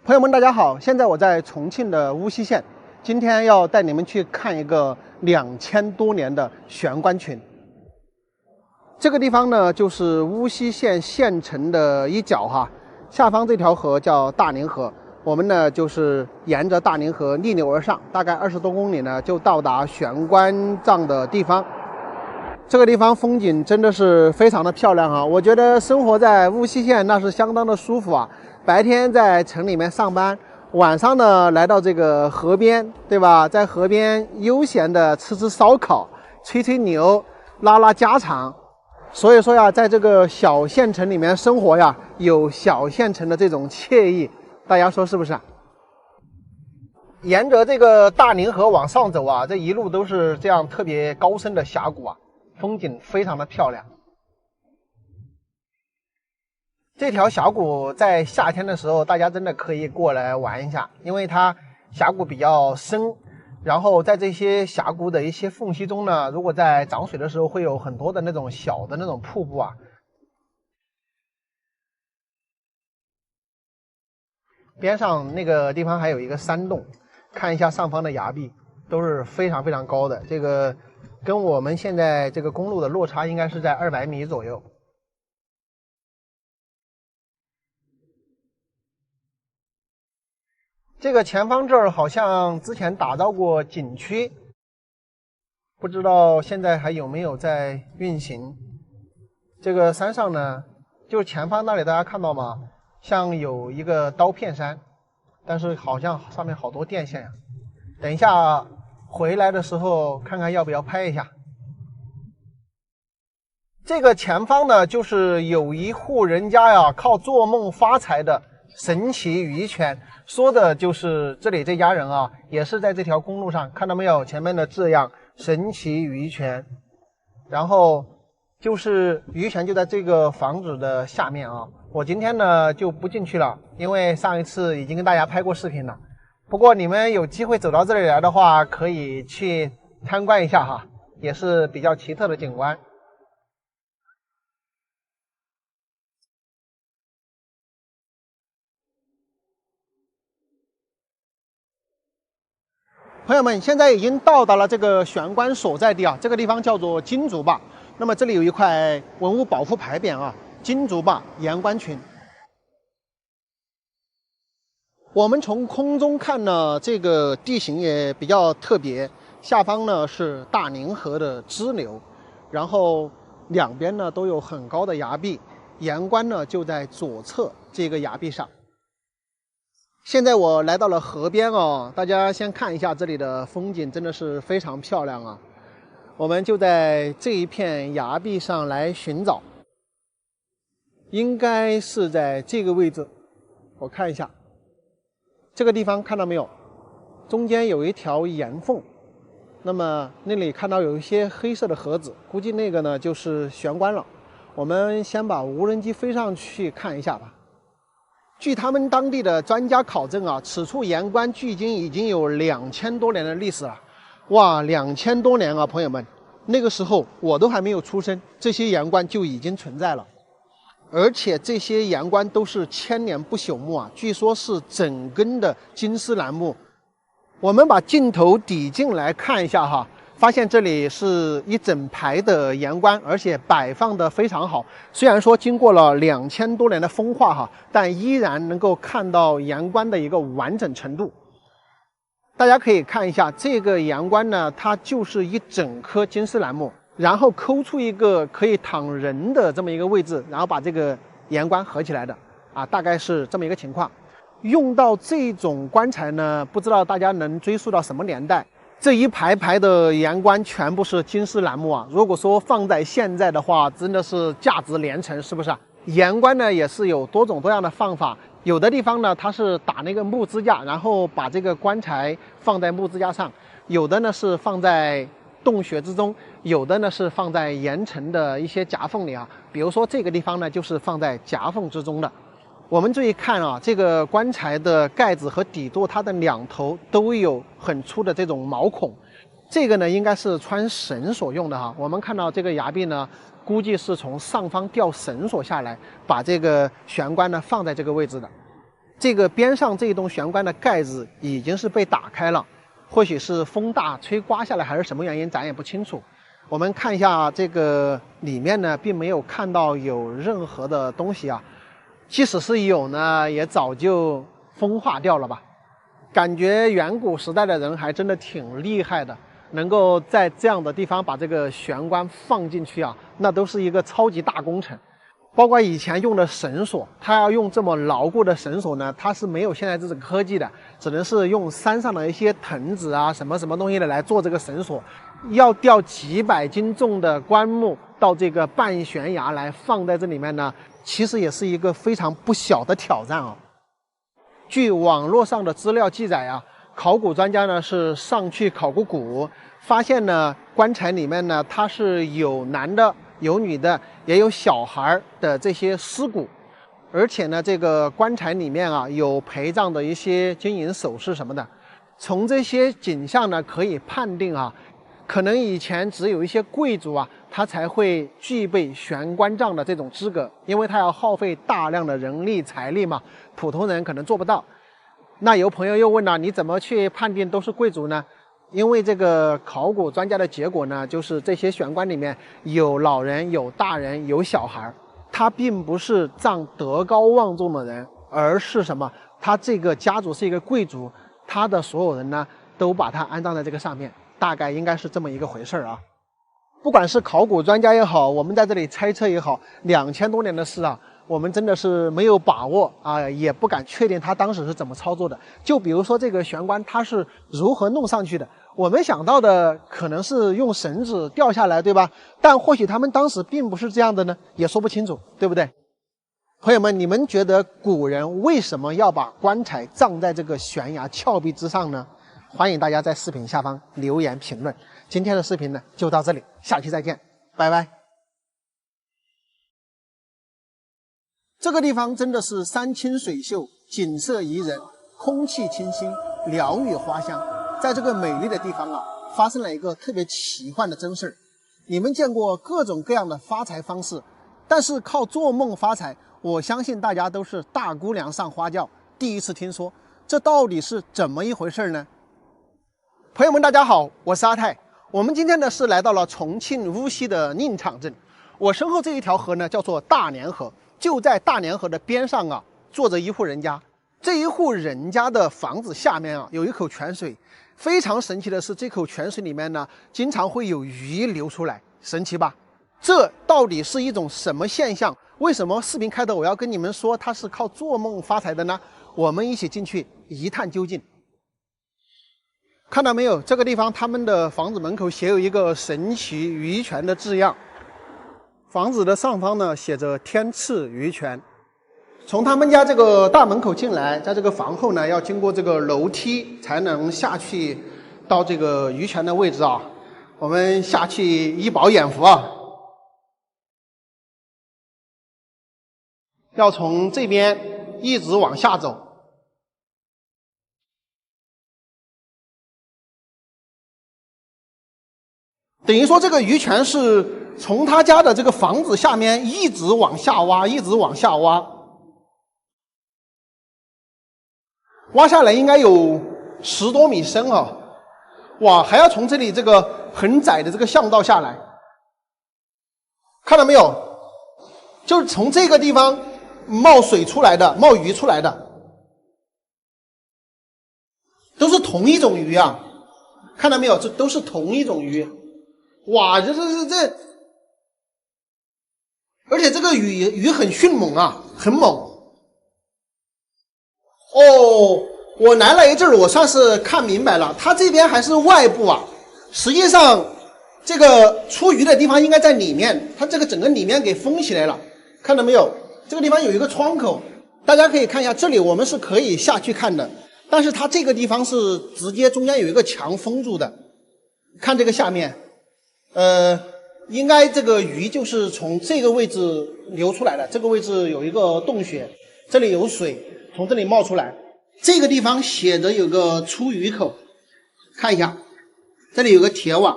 朋友们，大家好！现在我在重庆的巫溪县，今天要带你们去看一个2000多年的悬棺群。这个地方呢，就是巫溪县县城的一角哈，下方这条河叫大宁河，我们呢就是沿着大宁河逆流而上，大概20多公里呢，就到达悬棺葬的地方。这个地方风景真的是非常的漂亮啊！我觉得生活在巫溪县那是相当的舒服啊。白天在城里面上班，晚上呢来到这个河边，对吧？在河边悠闲的吃吃烧烤，吹吹牛，拉拉家常。所以说呀，在这个小县城里面生活呀，有小县城的这种惬意，大家说是不是啊？沿着这个大宁河往上走啊，这一路都是这样特别高深的峡谷啊，风景非常的漂亮。这条峡谷在夏天的时候，大家真的可以过来玩一下，因为它峡谷比较深，然后在这些峡谷的一些缝隙中呢，如果在涨水的时候，会有很多的那种小的那种瀑布啊。边上那个地方还有一个山洞，看一下上方的崖壁，都是非常非常高的，这个跟我们现在这个公路的落差应该是在200米左右。这个前方这儿好像之前打造过景区，不知道现在还有没有在运行。这个山上呢，就是前方那里大家看到吗？像有一个刀片山，但是好像上面好多电线呀。等一下回来的时候看看要不要拍一下。这个前方呢，就是有一户人家呀，靠做梦发财的神奇鱼泉，说的就是这里这家人啊，也是在这条公路上，看到没有？前面的字样神奇鱼泉，然后就是鱼泉就在这个房子的下面啊。我今天呢就不进去了，因为上一次已经跟大家拍过视频了。不过你们有机会走到这里来的话，可以去参观一下哈，也是比较奇特的景观。朋友们，现在已经到达了这个悬棺所在地啊，这个地方叫做金竹坝。那么这里有一块文物保护牌匾啊，金竹坝岩棺群。我们从空中看呢，这个地形也比较特别，下方呢是大宁河的支流，然后两边呢都有很高的崖壁，岩棺呢就在左侧这个崖壁上。现在我来到了河边哦，大家先看一下这里的风景，真的是非常漂亮啊！我们就在这一片崖壁上来寻找，应该是在这个位置。我看一下，这个地方看到没有？中间有一条岩缝，那么那里看到有一些黑色的盒子，估计那个呢就是悬棺了。我们先把无人机飞上去看一下吧。据他们当地的专家考证啊，此处岩棺距今已经有2000多年的历史了。哇，2000多年啊，朋友们，那个时候我都还没有出生，这些岩棺就已经存在了。而且这些岩棺都是千年不朽木啊，据说是整根的金丝楠木。我们把镜头抵进来看一下哈。发现这里是一整排的岩棺，而且摆放的非常好。虽然说经过了2000多年的风化哈，但依然能够看到岩棺的一个完整程度。大家可以看一下这个岩棺呢，它就是一整棵金丝楠木，然后抠出一个可以躺人的这么一个位置，然后把这个岩棺合起来的啊，大概是这么一个情况。用到这种棺材呢，不知道大家能追溯到什么年代。这一排排的岩棺全部是金丝楠木啊！如果说放在现在的话，真的是价值连城，是不是？岩棺呢也是有多种多样的放法，有的地方呢它是打那个木支架，然后把这个棺材放在木支架上；有的呢是放在洞穴之中，有的呢是放在岩层的一些夹缝里啊。比如说这个地方呢就是放在夹缝之中的。我们注意看啊，这个棺材的盖子和底座，它的两头都有很粗的这种毛孔，这个呢应该是穿绳索用的哈。我们看到这个崖壁呢，估计是从上方吊绳索下来，把这个悬棺呢放在这个位置的。这个边上这一栋玄关的盖子已经是被打开了，或许是风大吹刮下来，还是什么原因，咱也不清楚。我们看一下这个里面呢，并没有看到有任何的东西啊，即使是有呢，也早就风化掉了吧。感觉远古时代的人还真的挺厉害的，能够在这样的地方把这个玄关放进去啊，那都是一个超级大工程。包括以前用的绳索，它要用这么牢固的绳索呢，它是没有现在这种科技的，只能是用山上的一些藤子啊，什么东西的来做这个绳索。要吊几百斤重的棺木到这个半悬崖来放在这里面呢，其实也是一个非常不小的挑战啊。据网络上的资料记载啊，考古专家呢是上去考古骨，发现呢棺材里面呢它是有男的有女的也有小孩的这些尸骨，而且呢这个棺材里面啊有陪葬的一些金银首饰什么的。从这些景象呢可以判定啊，可能以前只有一些贵族啊他才会具备悬棺葬的这种资格，因为他要耗费大量的人力财力嘛，普通人可能做不到。那有朋友又问了，你怎么去判定都是贵族呢？因为这个考古专家的结果呢，就是这些悬棺里面有老人有大人有小孩，他并不是葬德高望重的人，而是什么，他这个家族是一个贵族，他的所有人呢都把他安葬在这个上面，大概应该是这么一个回事啊。不管是考古专家也好，我们在这里猜测也好，2000多年的事啊，我们真的是没有把握啊，也不敢确定他当时是怎么操作的。就比如说这个悬棺它是如何弄上去的，我们想到的可能是用绳子吊下来，对吧？但或许他们当时并不是这样的呢，也说不清楚，对不对？朋友们，你们觉得古人为什么要把棺材葬在这个悬崖峭壁之上呢？欢迎大家在视频下方留言评论。今天的视频呢就到这里，下期再见，拜拜。这个地方真的是山清水秀，景色宜人，空气清新，鸟语花香。在这个美丽的地方啊，发生了一个特别奇幻的真事儿。你们见过各种各样的发财方式，但是靠做梦发财，我相信大家都是大姑娘上花轿，第一次听说，这到底是怎么一回事呢？朋友们大家好，我是阿泰。我们今天呢是来到了重庆乌溪的宁场镇，我身后这一条河呢叫做大年河，就在大年河的边上啊坐着一户人家。这一户人家的房子下面啊有一口泉水，非常神奇的是，这口泉水里面呢经常会有鱼流出来，神奇吧？这到底是一种什么现象？为什么视频开头我要跟你们说它是靠做梦发财的呢？我们一起进去一探究竟。看到没有，这个地方他们的房子门口写有一个神奇鱼泉的字样，房子的上方呢写着天赐鱼泉。从他们家这个大门口进来，在这个房后呢要经过这个楼梯才能下去到这个鱼泉的位置啊。我们下去一饱眼福啊，要从这边一直往下走。等于说这个鱼泉是从他家的这个房子下面一直往下挖，一直往下挖，挖下来应该有10多米深啊！哇，还要从这里这个很窄的这个巷道下来，看到没有？就是从这个地方冒水出来的，冒鱼出来的，都是同一种鱼啊！看到没有？这都是同一种鱼。哇，这，而且这个鱼很迅猛啊，很猛。哦，我来了一阵儿，我算是看明白了，它这边还是外部啊，实际上这个出鱼的地方应该在里面，它这个整个里面给封起来了，看到没有？这个地方有一个窗口，大家可以看一下，这里我们是可以下去看的，但是它这个地方是直接中间有一个墙封住的，看这个下面。应该这个鱼就是从这个位置流出来的，这个位置有一个洞穴，这里有水从这里冒出来，这个地方写着有个出鱼口，看一下，这里有个铁网，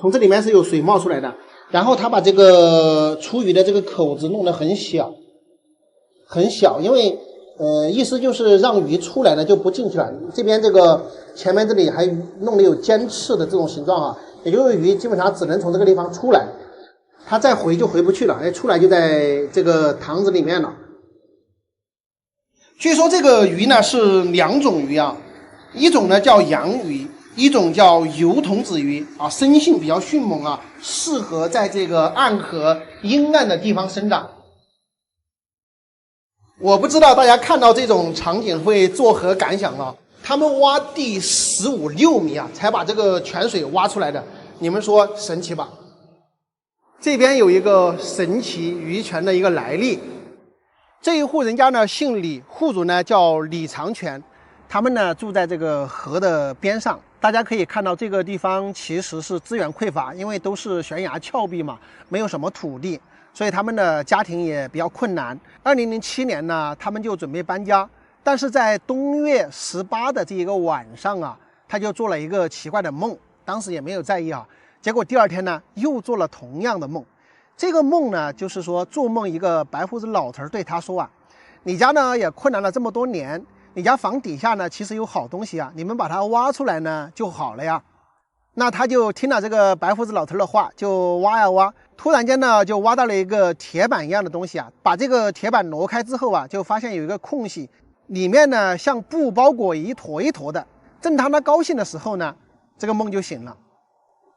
从这里面是有水冒出来的，然后他把这个出鱼的这个口子弄得很小很小，因为意思就是让鱼出来呢就不进去了。这边这个前面这里还弄得有尖刺的这种形状啊，也就是鱼基本上只能从这个地方出来，它再回就回不去了，哎，出来就在这个塘子里面了。据说这个鱼呢是两种鱼啊，一种呢叫洋鱼，一种叫油童子鱼啊，生性比较迅猛啊，适合在这个暗河阴暗的地方生长。我不知道大家看到这种场景会作何感想啊？他们挖地15、6米啊，才把这个泉水挖出来的，你们说神奇吧？这边有一个神奇鱼泉的一个来历。这一户人家呢姓李，户主呢叫李长全，他们呢住在这个河的边上。大家可以看到这个地方其实是资源匮乏，因为都是悬崖峭壁嘛，没有什么土地，所以他们的家庭也比较困难。2007年呢，他们就准备搬家，但是在冬月18的这一个晚上啊，他就做了一个奇怪的梦，当时也没有在意啊。结果第二天呢，又做了同样的梦。这个梦呢，就是说做梦一个白胡子老头对他说啊，你家呢也困难了这么多年，你家房底下呢其实有好东西啊，你们把它挖出来呢就好了呀。那他就听了这个白胡子老头的话，就挖呀挖，突然间呢就挖到了一个铁板一样的东西啊，把这个铁板挪开之后啊，就发现有一个空隙，里面呢像布包裹一坨一坨的。正当他高兴的时候呢，这个梦就醒了。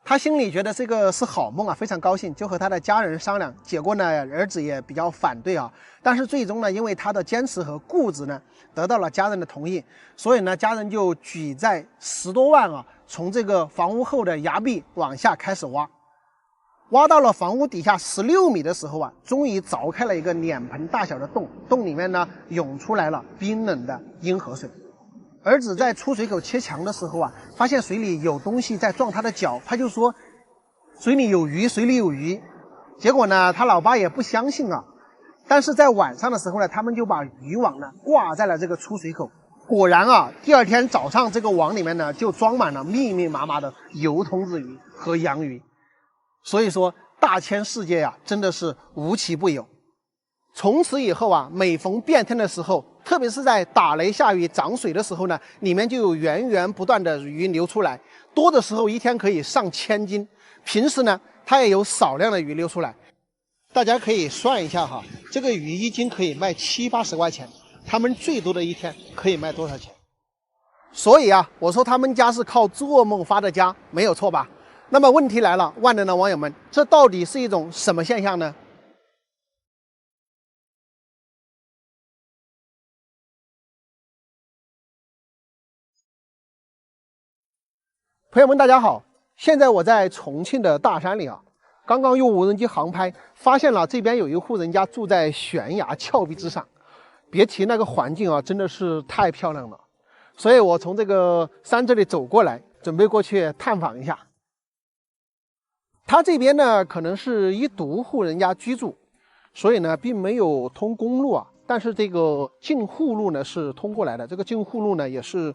他心里觉得这个是好梦啊，非常高兴，就和他的家人商量。结果呢，儿子也比较反对啊，但是最终呢，因为他的坚持和固执呢，得到了家人的同意，所以呢，家人就举债10多万啊，从这个房屋后的崖壁往下开始挖，挖到了房屋底下16米的时候啊，终于凿开了一个脸盆大小的洞，洞里面呢涌出来了冰冷的阴河水。儿子在出水口切墙的时候啊，发现水里有东西在撞他的脚，他就说水里有鱼，水里有鱼。结果呢，他老爸也不相信啊。但是在晚上的时候呢，他们就把渔网呢挂在了这个出水口。果然啊，第二天早上这个网里面呢就装满了密密麻麻的油童子鱼和洋鱼。所以说，大千世界呀，真的是无奇不有。从此以后啊，每逢变天的时候，特别是在打雷下雨涨水的时候呢，里面就有源源不断的鱼流出来，多的时候一天可以上1000斤。平时呢，它也有少量的鱼流出来。大家可以算一下哈，这个鱼1斤可以卖70、80块钱，他们最多的一天可以卖多少钱？所以啊，我说他们家是靠做梦发的家，没有错吧？那么问题来了，万能的网友们，这到底是一种什么现象呢？朋友们，大家好！现在我在重庆的大山里啊，刚刚用无人机航拍，发现了这边有一户人家住在悬崖峭壁之上，别提那个环境啊，真的是太漂亮了。所以我从这个山这里走过来，准备过去探访一下。他这边呢，可能是一独户人家居住，所以呢，并没有通公路啊。但是这个进户路呢是通过来的，这个进户路呢也是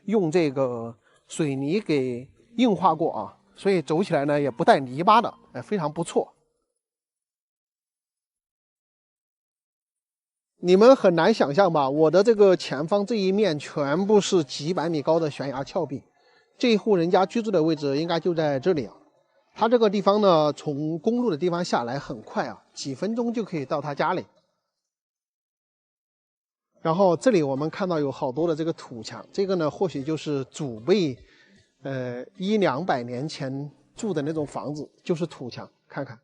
用这个水泥给硬化过啊，所以走起来呢也不带泥巴的，非常不错。你们很难想象吧？我的这个前方这一面全部是几百米高的悬崖峭壁，这一户人家居住的位置应该就在这里啊。他这个地方呢，从公路的地方下来很快啊，几分钟就可以到他家里。然后这里我们看到有好多的这个土墙，这个呢或许就是祖辈100、200年前住的那种房子，就是土墙。看看，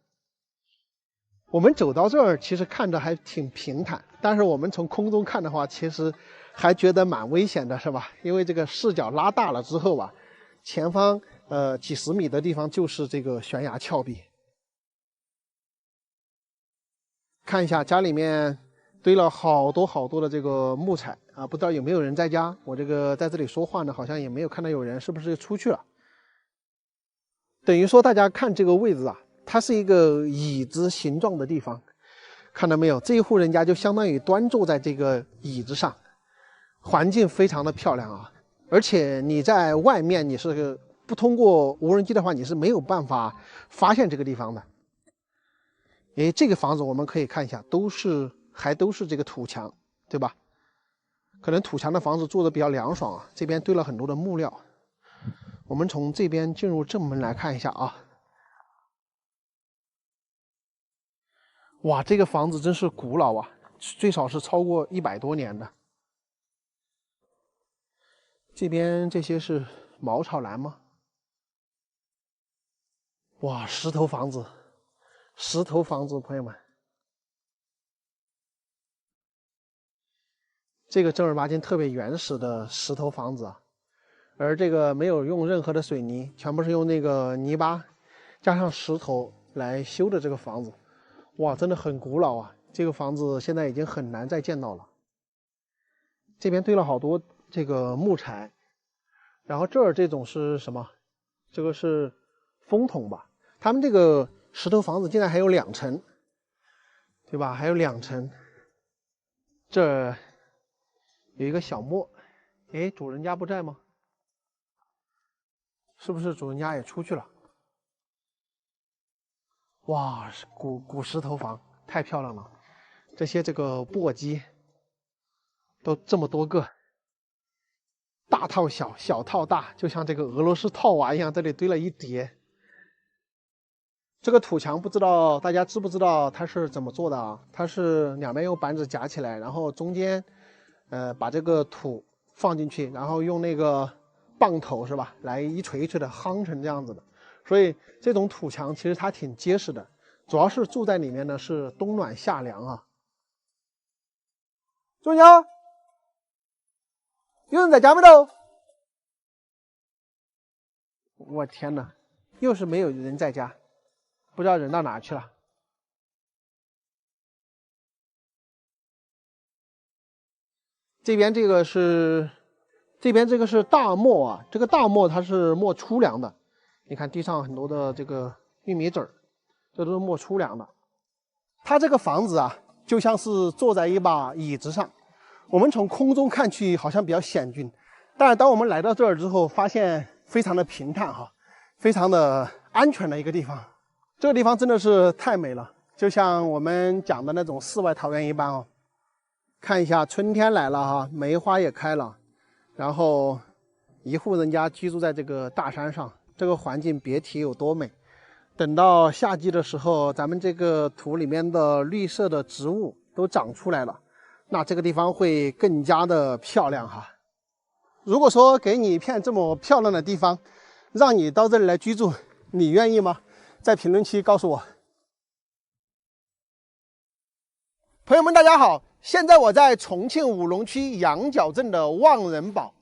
我们走到这儿，其实看着还挺平坦，但是我们从空中看的话，其实还觉得蛮危险的，是吧？因为这个视角拉大了之后吧，前方几十米的地方就是这个悬崖峭壁。看一下家里面堆了好多好多的这个木材啊，不知道有没有人在家。我这个在这里说话呢，好像也没有看到有人，是不是出去了？等于说大家看这个位置啊，它是一个椅子形状的地方，看到没有？这一户人家就相当于端坐在这个椅子上，环境非常的漂亮啊。而且你在外面，你是不通过无人机的话，你是没有办法发现这个地方的。这个房子我们可以看一下，都是这个土墙，对吧？可能土墙的房子住的比较凉爽啊，这边堆了很多的木料。我们从这边进入正门来看一下啊。哇，这个房子真是古老啊，最少是超过100多年的。这边这些是茅草栏吗？哇，石头房子，石头房子，朋友们，这个正儿八经特别原始的石头房子啊。而这个没有用任何的水泥，全部是用那个泥巴加上石头来修的这个房子。哇，真的很古老啊！这个房子现在已经很难再见到了。这边堆了好多这个木材，然后这儿这种是什么？这个是风筒吧？他们这个石头房子竟然还有2层，对吧？还有2层。这有一个小磨，哎，主人家不在吗？是不是主人家也出去了？哇，古石头房太漂亮了，这些这个簸箕都这么多个，大套小，小套大，就像这个俄罗斯套娃一样，这里堆了一叠。这个土墙不知道大家知不知道它是怎么做的啊？它是两边用板子夹起来，然后中间把这个土放进去，然后用那个棒头是吧，来一锤一锤的夯成这样子的。所以这种土墙其实它挺结实的，主要是住在里面呢是冬暖夏凉啊。主人家，有人在家没有？我天哪，又是没有人在家，不知道人到哪去了。这边这个是大磨啊，这个大磨它是磨粗粮的。你看地上很多的这个玉米籽儿，这都是磨粗粮的。它这个房子啊，就像是坐在一把椅子上，我们从空中看去好像比较险峻，但是当我们来到这儿之后，发现非常的平坦哈，非常的安全的一个地方。这个地方真的是太美了，就像我们讲的那种世外桃源一般哦。看一下，春天来了哈，梅花也开了，然后一户人家居住在这个大山上，这个环境别提有多美。等到夏季的时候，咱们这个土里面的绿色的植物都长出来了，那这个地方会更加的漂亮哈。如果说给你一片这么漂亮的地方，让你到这里来居住，你愿意吗？在评论区告诉我。朋友们，大家好，现在我在重庆武隆区羊角镇的望人堡，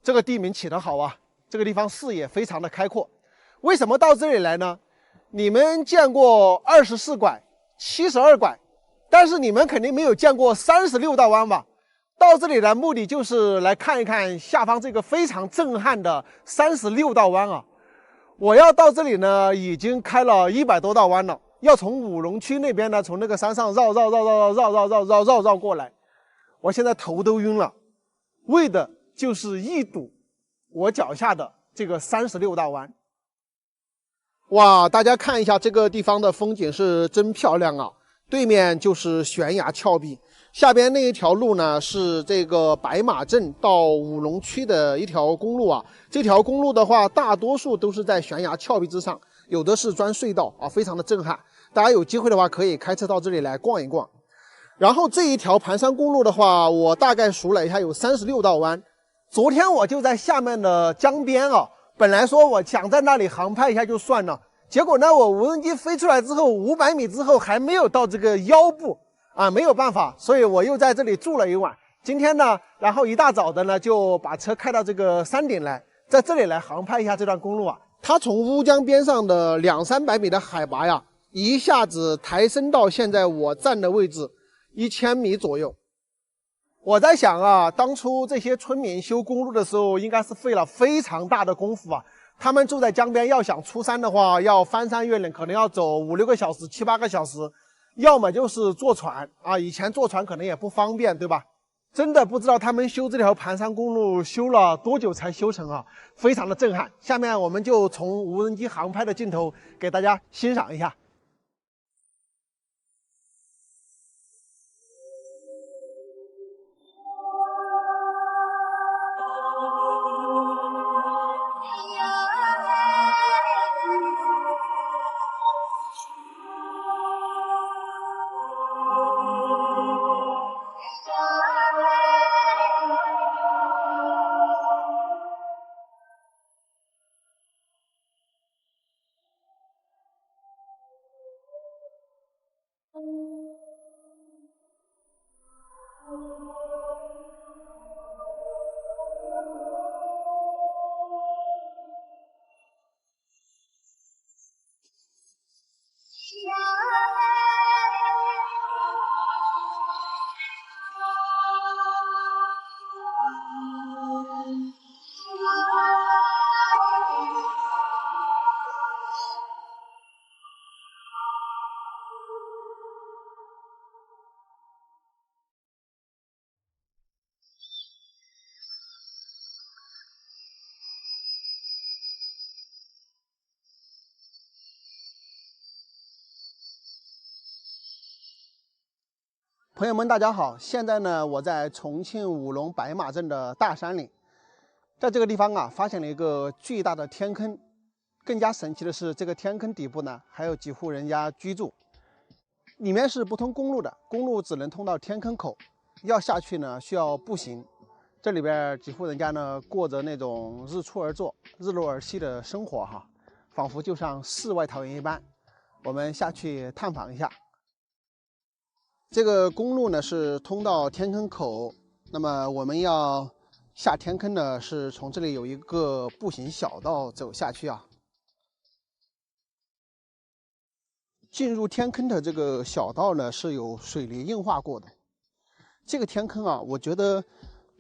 这个地名起得好啊，这个地方视野非常的开阔。为什么到这里来呢？你们见过24拐、72拐，但是你们肯定没有见过36道弯吧？到这里的目的就是来看一看下方这个非常震撼的36道弯啊！我要到这里呢，已经开了100多道弯了。要从武隆区那边呢，从那个山上绕过来，我现在头都晕了，为的就是一睹我脚下的这个36道弯。哇，大家看一下这个地方的风景是真漂亮啊！对面就是悬崖峭壁，下边那一条路呢是这个白马镇到武隆区的一条公路啊。这条公路的话，大多数都是在悬崖峭壁之上，有的是钻隧道啊，非常的震撼。大家有机会的话，可以开车到这里来逛一逛。然后这一条盘山公路的话，我大概数了一下，有36道弯。昨天我就在下面的江边啊，本来说我想在那里航拍一下就算了，结果呢，我无人机飞出来之后，500米之后还没有到这个腰部啊，没有办法，所以我又在这里住了一晚。今天呢，然后一大早的呢，就把车开到这个山顶来，在这里来航拍一下这段公路啊。它从乌江边上的200-300米的海拔呀，一下子抬升到现在我站的位置1000米左右。我在想啊，当初这些村民修公路的时候，应该是费了非常大的功夫啊。他们住在江边，要想出山的话，要翻山越岭，可能要走5-6个小时、7-8个小时，要么就是坐船啊。以前坐船可能也不方便，对吧？真的不知道他们修这条盘山公路修了多久才修成啊，非常的震撼。下面我们就从无人机航拍的镜头给大家欣赏一下。朋友们，大家好！现在呢，我在重庆武隆白马镇的大山里，在这个地方啊，发现了一个巨大的天坑。更加神奇的是，这个天坑底部呢，还有几户人家居住。里面是不通公路的，公路只能通到天坑口，要下去呢需要步行。这里边几户人家呢，过着那种日出而作、日落而息的生活哈，仿佛就像世外桃源一般。我们下去探访一下。这个公路呢是通到天坑口，那么我们要下天坑呢，是从这里有一个步行小道走下去啊。进入天坑的这个小道呢是有水泥硬化过的。这个天坑啊，我觉得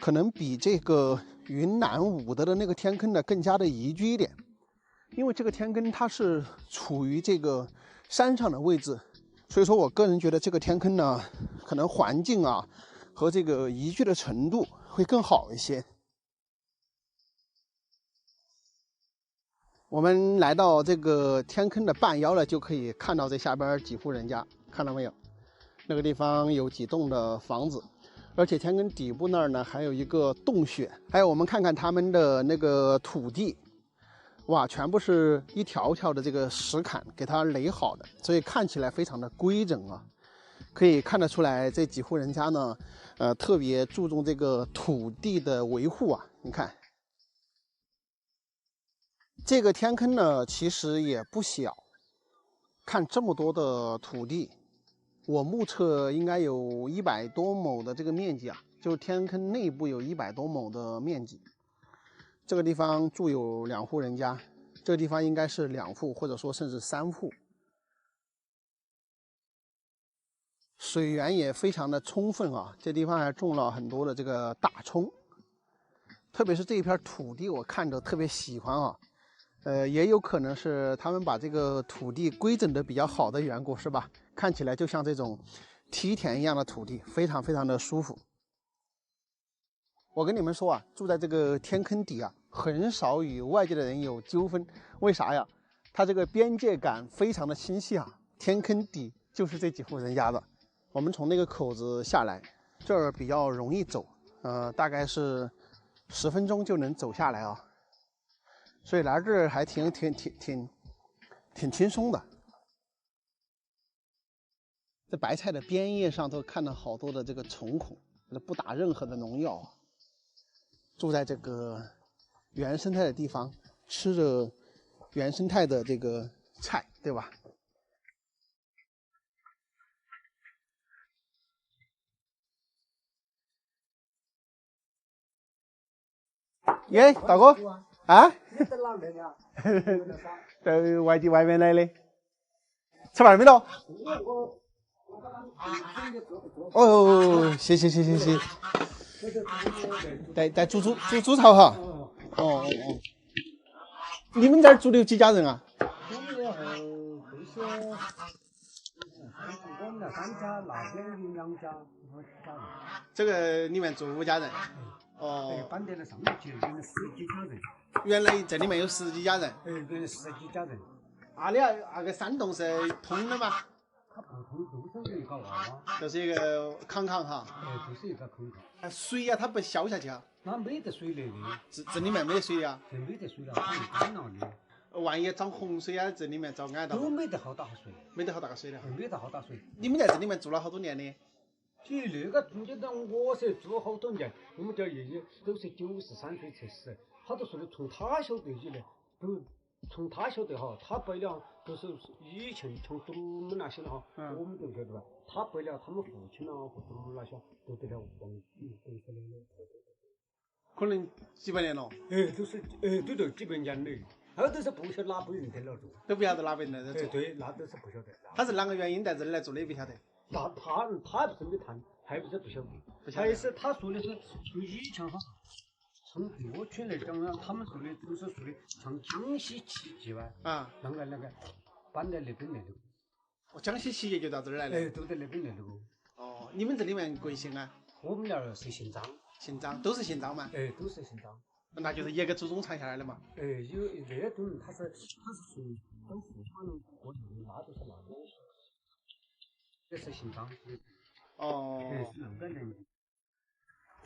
可能比这个云南武德的那个天坑呢更加的宜居一点，因为这个天坑它是处于这个山上的位置。所以说我个人觉得这个天坑呢，可能环境啊和这个宜居的程度会更好一些。我们来到这个天坑的半腰了，就可以看到这下边几户人家，看到没有？那个地方有几栋的房子，而且天坑底部那儿呢还有一个洞穴，还有我们看看他们的那个土地。哇，全部是一条条的这个石坎给它垒好的，所以看起来非常的规整啊。可以看得出来，这几户人家呢，特别注重这个土地的维护啊。你看，这个天坑呢，其实也不小，看这么多的土地，我目测应该有100多亩的这个面积啊，就是天坑内部有100多亩的面积。这个地方住有2户人家，这个地方应该是2户，或者说甚至3户。水源也非常的充分啊，这地方还种了很多的这个大葱，特别是这一片土地，我看着特别喜欢啊。也有可能是他们把这个土地规整的比较好的缘故，是吧？看起来就像这种梯田一样的土地，非常非常的舒服。我跟你们说啊，住在这个天坑底啊，很少与外界的人有纠纷。为啥呀？它这个边界感非常的清晰啊。天坑底就是这几户人家的。我们从那个口子下来，这儿比较容易走，大概是10分钟就能走下来啊。所以来这儿还挺轻松的。这白菜的边叶上都看到好多的这个虫孔，不打任何的农药啊。住在这个原生态的地方，吃着原生态的这个菜，对吧？耶，大哥，啊？你在哪来的？在外地外面来的。吃饭没有？哦，谢谢。在煮炒哈。哦。你们这儿住的有几家人啊？我们3家，那边有2家，我1家人。这个里面住5家人。哦。搬到了上面去，原来10几家人。原来这里面有10几家人。原来10几家人。你那个山洞是通的吗？它不通，就是一个娃娃。就是一个坑哈。就是一个坑。水呀，它不消下去啊？那没得水的。这里面没得水呀？这没得水了，它没干了的。万一涨洪水啊，这里面遭挨到。都没得好大水。没得好大个水的。没得好大水。你们在这里面住了好多年的？那个中间的我是住了好多年，我们家爷爷都是93岁才死。他都说的，从他晓得以来，都从他晓得哈，他背了都是以前从祖母那些的哈，我们都晓得吧。他背了他们父亲啊或祖母那些都得了王可能几百年了。都是对几百年的。那都是不晓得哪辈人在那住，都不晓得哪辈人在这住。对，那都是不晓得。他是啷个原因在这里来住的，不晓得。他不是没谈，还不是不晓得。还是他说的是从以前哈，从过去来讲啊，他们说的都是说的像江西奇迹哇。啊。那个搬到那边来的。江西奇迹就到这儿来了。都在那边来的。哦，你们这里面贵姓啊？我们那儿是姓张。姓张，都是姓张吗？都是姓张。那就是一个祖宗传下来的嘛。有那种他是属于跟四川过去的，那都是那种。这是姓张。哦，是6个人。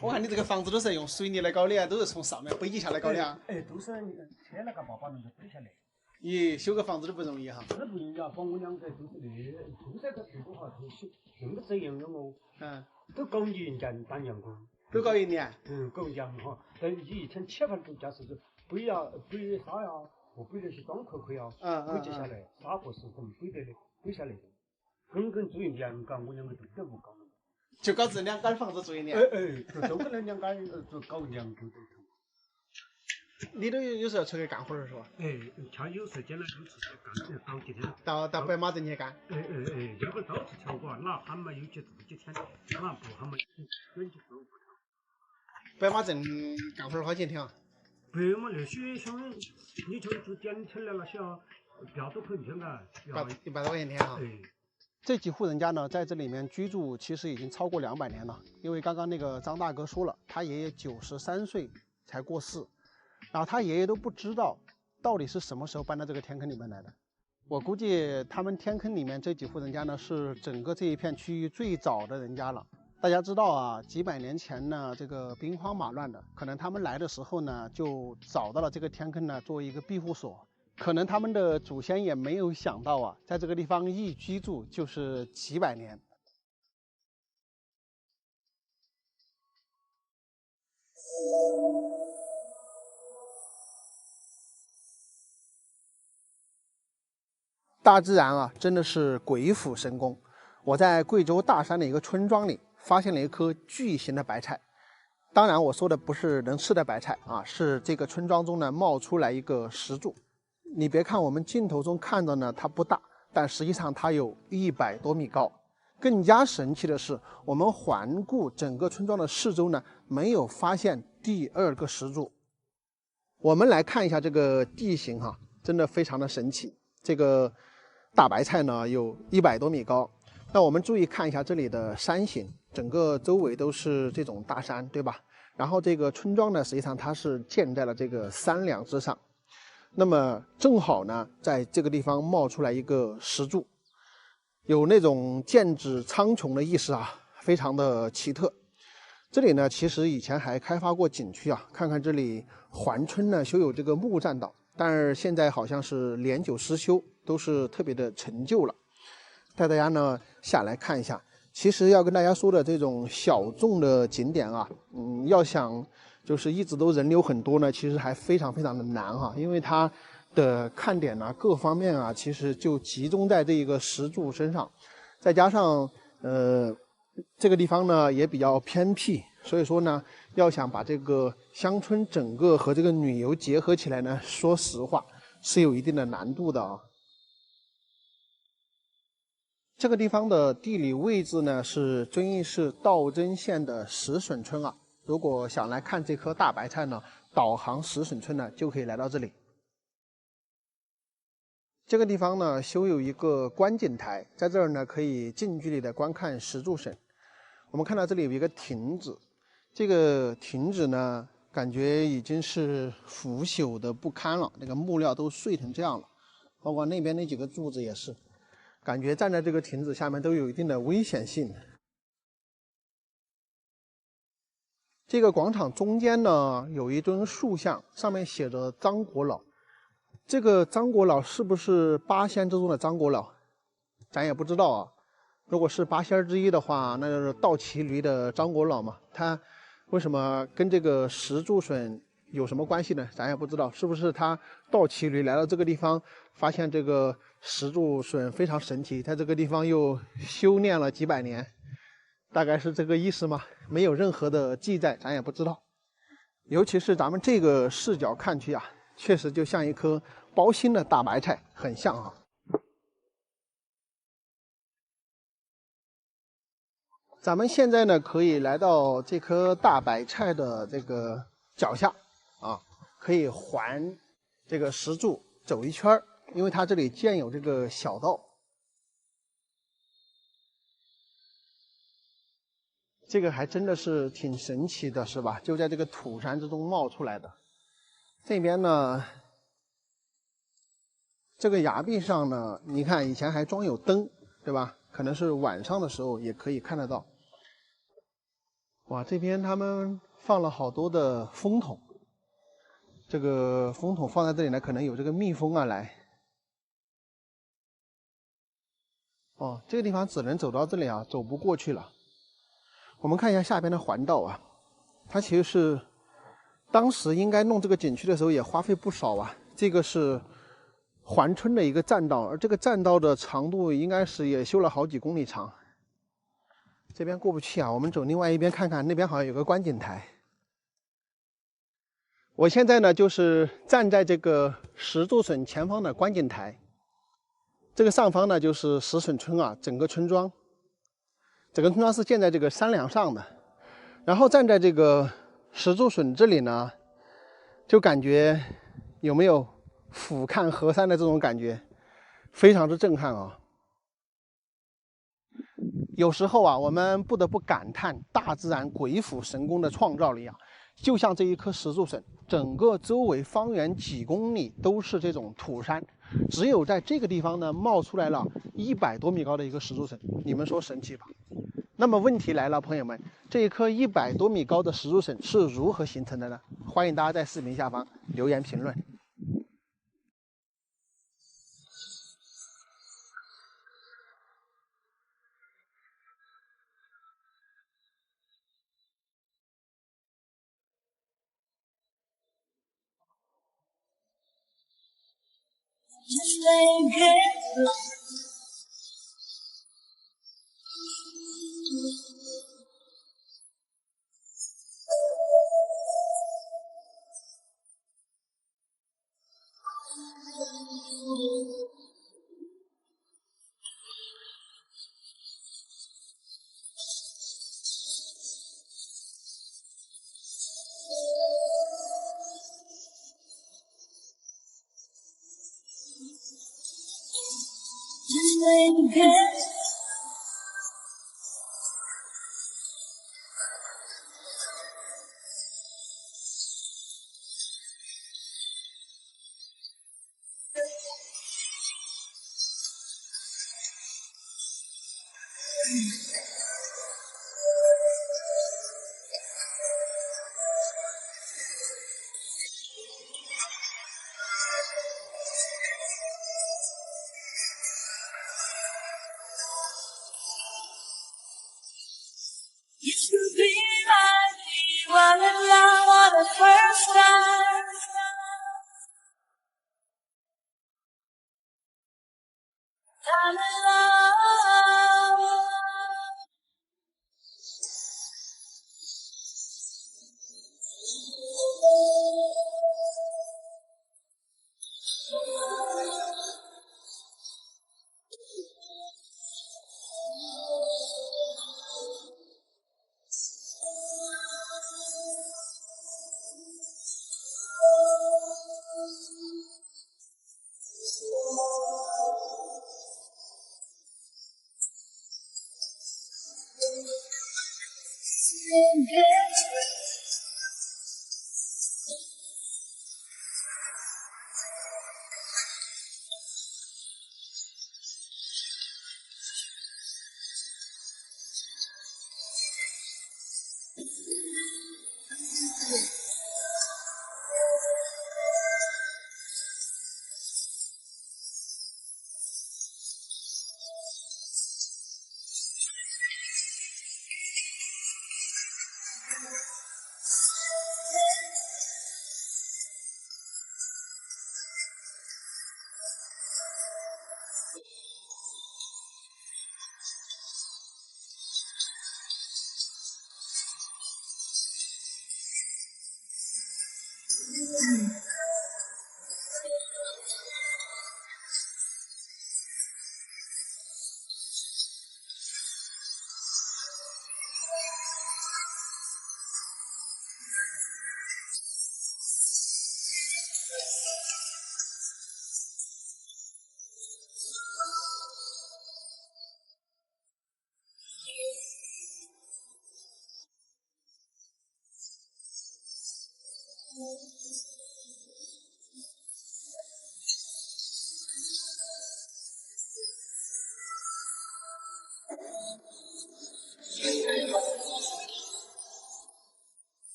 我看你这个房子都是用水泥来搞的啊，都是从上面背起下来搞的啊。都是车那个爸爸能够背下来。咦，修个房子都不容易哈。这不容易啊，帮我2个都是住在这地方哈，都是像个这样的哦。都搞1年当员工。都搞1年。搞1年哈。但你一天吃饭就假设是背沙呀，或背那些砖块呀，背接下来，沙和石头背下来的。整住1年干，我2个都不搞。就搞这2间房子住1年。就可能2间就搞2年就。你都有时候出去干活儿是吧？他有时间了就出去干，好几天。到白马镇去干。要不到处跳过，哪喊嘛有去住几天，哪不喊嘛远去走不长。白马镇干活儿花钱天啊？白马那些像你就住电梯来那些100多块钱啊，100多块钱天啊。这几户人家呢，在这里面居住其实已经超过200年了。因为刚刚那个张大哥说了，他爷爷93岁才过世，然后他爷爷都不知道到底是什么时候搬到这个天坑里面来的。我估计他们天坑里面这几户人家呢，是整个这一片区域最早的人家了。大家知道啊，几百年前呢，这个兵荒马乱的，可能他们来的时候呢，就找到了这个天坑呢，作为一个庇护所。可能他们的祖先也没有想到啊，在这个地方一居住就是几百年。大自然啊，真的是鬼斧神工。我在贵州大山的一个村庄里发现了一棵巨型的白菜。当然，我说的不是能吃的白菜啊，是这个村庄中呢冒出来一个石柱。你别看我们镜头中看到呢，它不大，但实际上它有100多米高。更加神奇的是，我们环顾整个村庄的四周呢，没有发现第2个石柱。我们来看一下这个地形哈，真的非常的神奇。这个大白菜呢有100多米高，那我们注意看一下这里的山形，整个周围都是这种大山，对吧？然后这个村庄呢，实际上它是建在了这个山梁之上。那么正好呢，在这个地方冒出来一个石柱，有那种剑指苍穹的意思啊，非常的奇特。这里呢，其实以前还开发过景区啊，看看这里环村呢修有这个木栈道，但是现在好像是年久失修，都是特别的陈旧了。带大家呢下来看一下。其实要跟大家说的这种小众的景点啊，要想就是一直都人流很多呢，其实还非常的难哈，因为它的看点呢各方面啊，其实就集中在这一个石柱身上，再加上这个地方呢也比较偏僻，所以说呢，要想把这个乡村整个和这个旅游结合起来呢，说实话是有一定的难度的啊。这个地方的地理位置呢是遵义市道真县的石笋村啊。如果想来看这棵大白菜呢，导航石笋村呢就可以来到这里。这个地方呢修有一个观景台，在这儿呢可以近距离的观看石柱笋。我们看到这里有一个亭子，这个亭子呢感觉已经是腐朽的不堪了，那个木料都碎成这样了，包括那边那几个柱子也是。感觉站在这个亭子下面都有一定的危险性。这个广场中间呢有一尊塑像，上面写着张国老。这个张国老是不是8仙之中的张国老，咱也不知道啊。如果是8仙之一的话，那就是倒骑驴的张国老嘛。他为什么跟这个石柱笋有什么关系呢？咱也不知道，是不是他倒骑驴来到这个地方，发现这个石柱笋非常神奇，在这个地方又修炼了几百年，大概是这个意思吗？没有任何的记载，咱也不知道。尤其是咱们这个视角看去啊，确实就像一颗包心的大白菜，很像啊。咱们现在呢，可以来到这棵大白菜的这个脚下啊，可以环这个石柱走一圈，因为它这里建有这个小道。这个还真的是挺神奇的，是吧？就在这个土山之中冒出来的。这边呢，这个崖壁上呢，你看以前还装有灯，对吧？可能是晚上的时候也可以看得到。哇，这边他们放了好多的风筒，这个风筒放在这里呢，可能有这个蜜蜂啊来。哦，这个地方只能走到这里啊，走不过去了。我们看一下下边的环道啊，它其实是当时应该弄这个景区的时候也花费不少啊。这个是环村的一个栈道，而这个栈道的长度应该是也修了好几公里长。这边过不去啊，我们走另外一边看看，那边好像有个观景台。我现在呢就是站在这个石柱笋前方的观景台，这个上方呢就是石笋村啊，整个村庄是建在这个山梁上的。然后站在这个石柱笋这里呢，就感觉有没有俯瞰河山的这种感觉，非常之震撼啊。有时候啊，我们不得不感叹大自然鬼斧神工的创造力啊！就像这一棵石柱笋，整个周围方圆几公里都是这种土山，只有在这个地方呢冒出来了100多米高的一个石柱笋，你们说神奇吧？那么问题来了，朋友们，这一棵100多米高的石柱笋是如何形成的呢？欢迎大家在视频下方留言评论。Used to be like we were in love for the first time. I'm in love.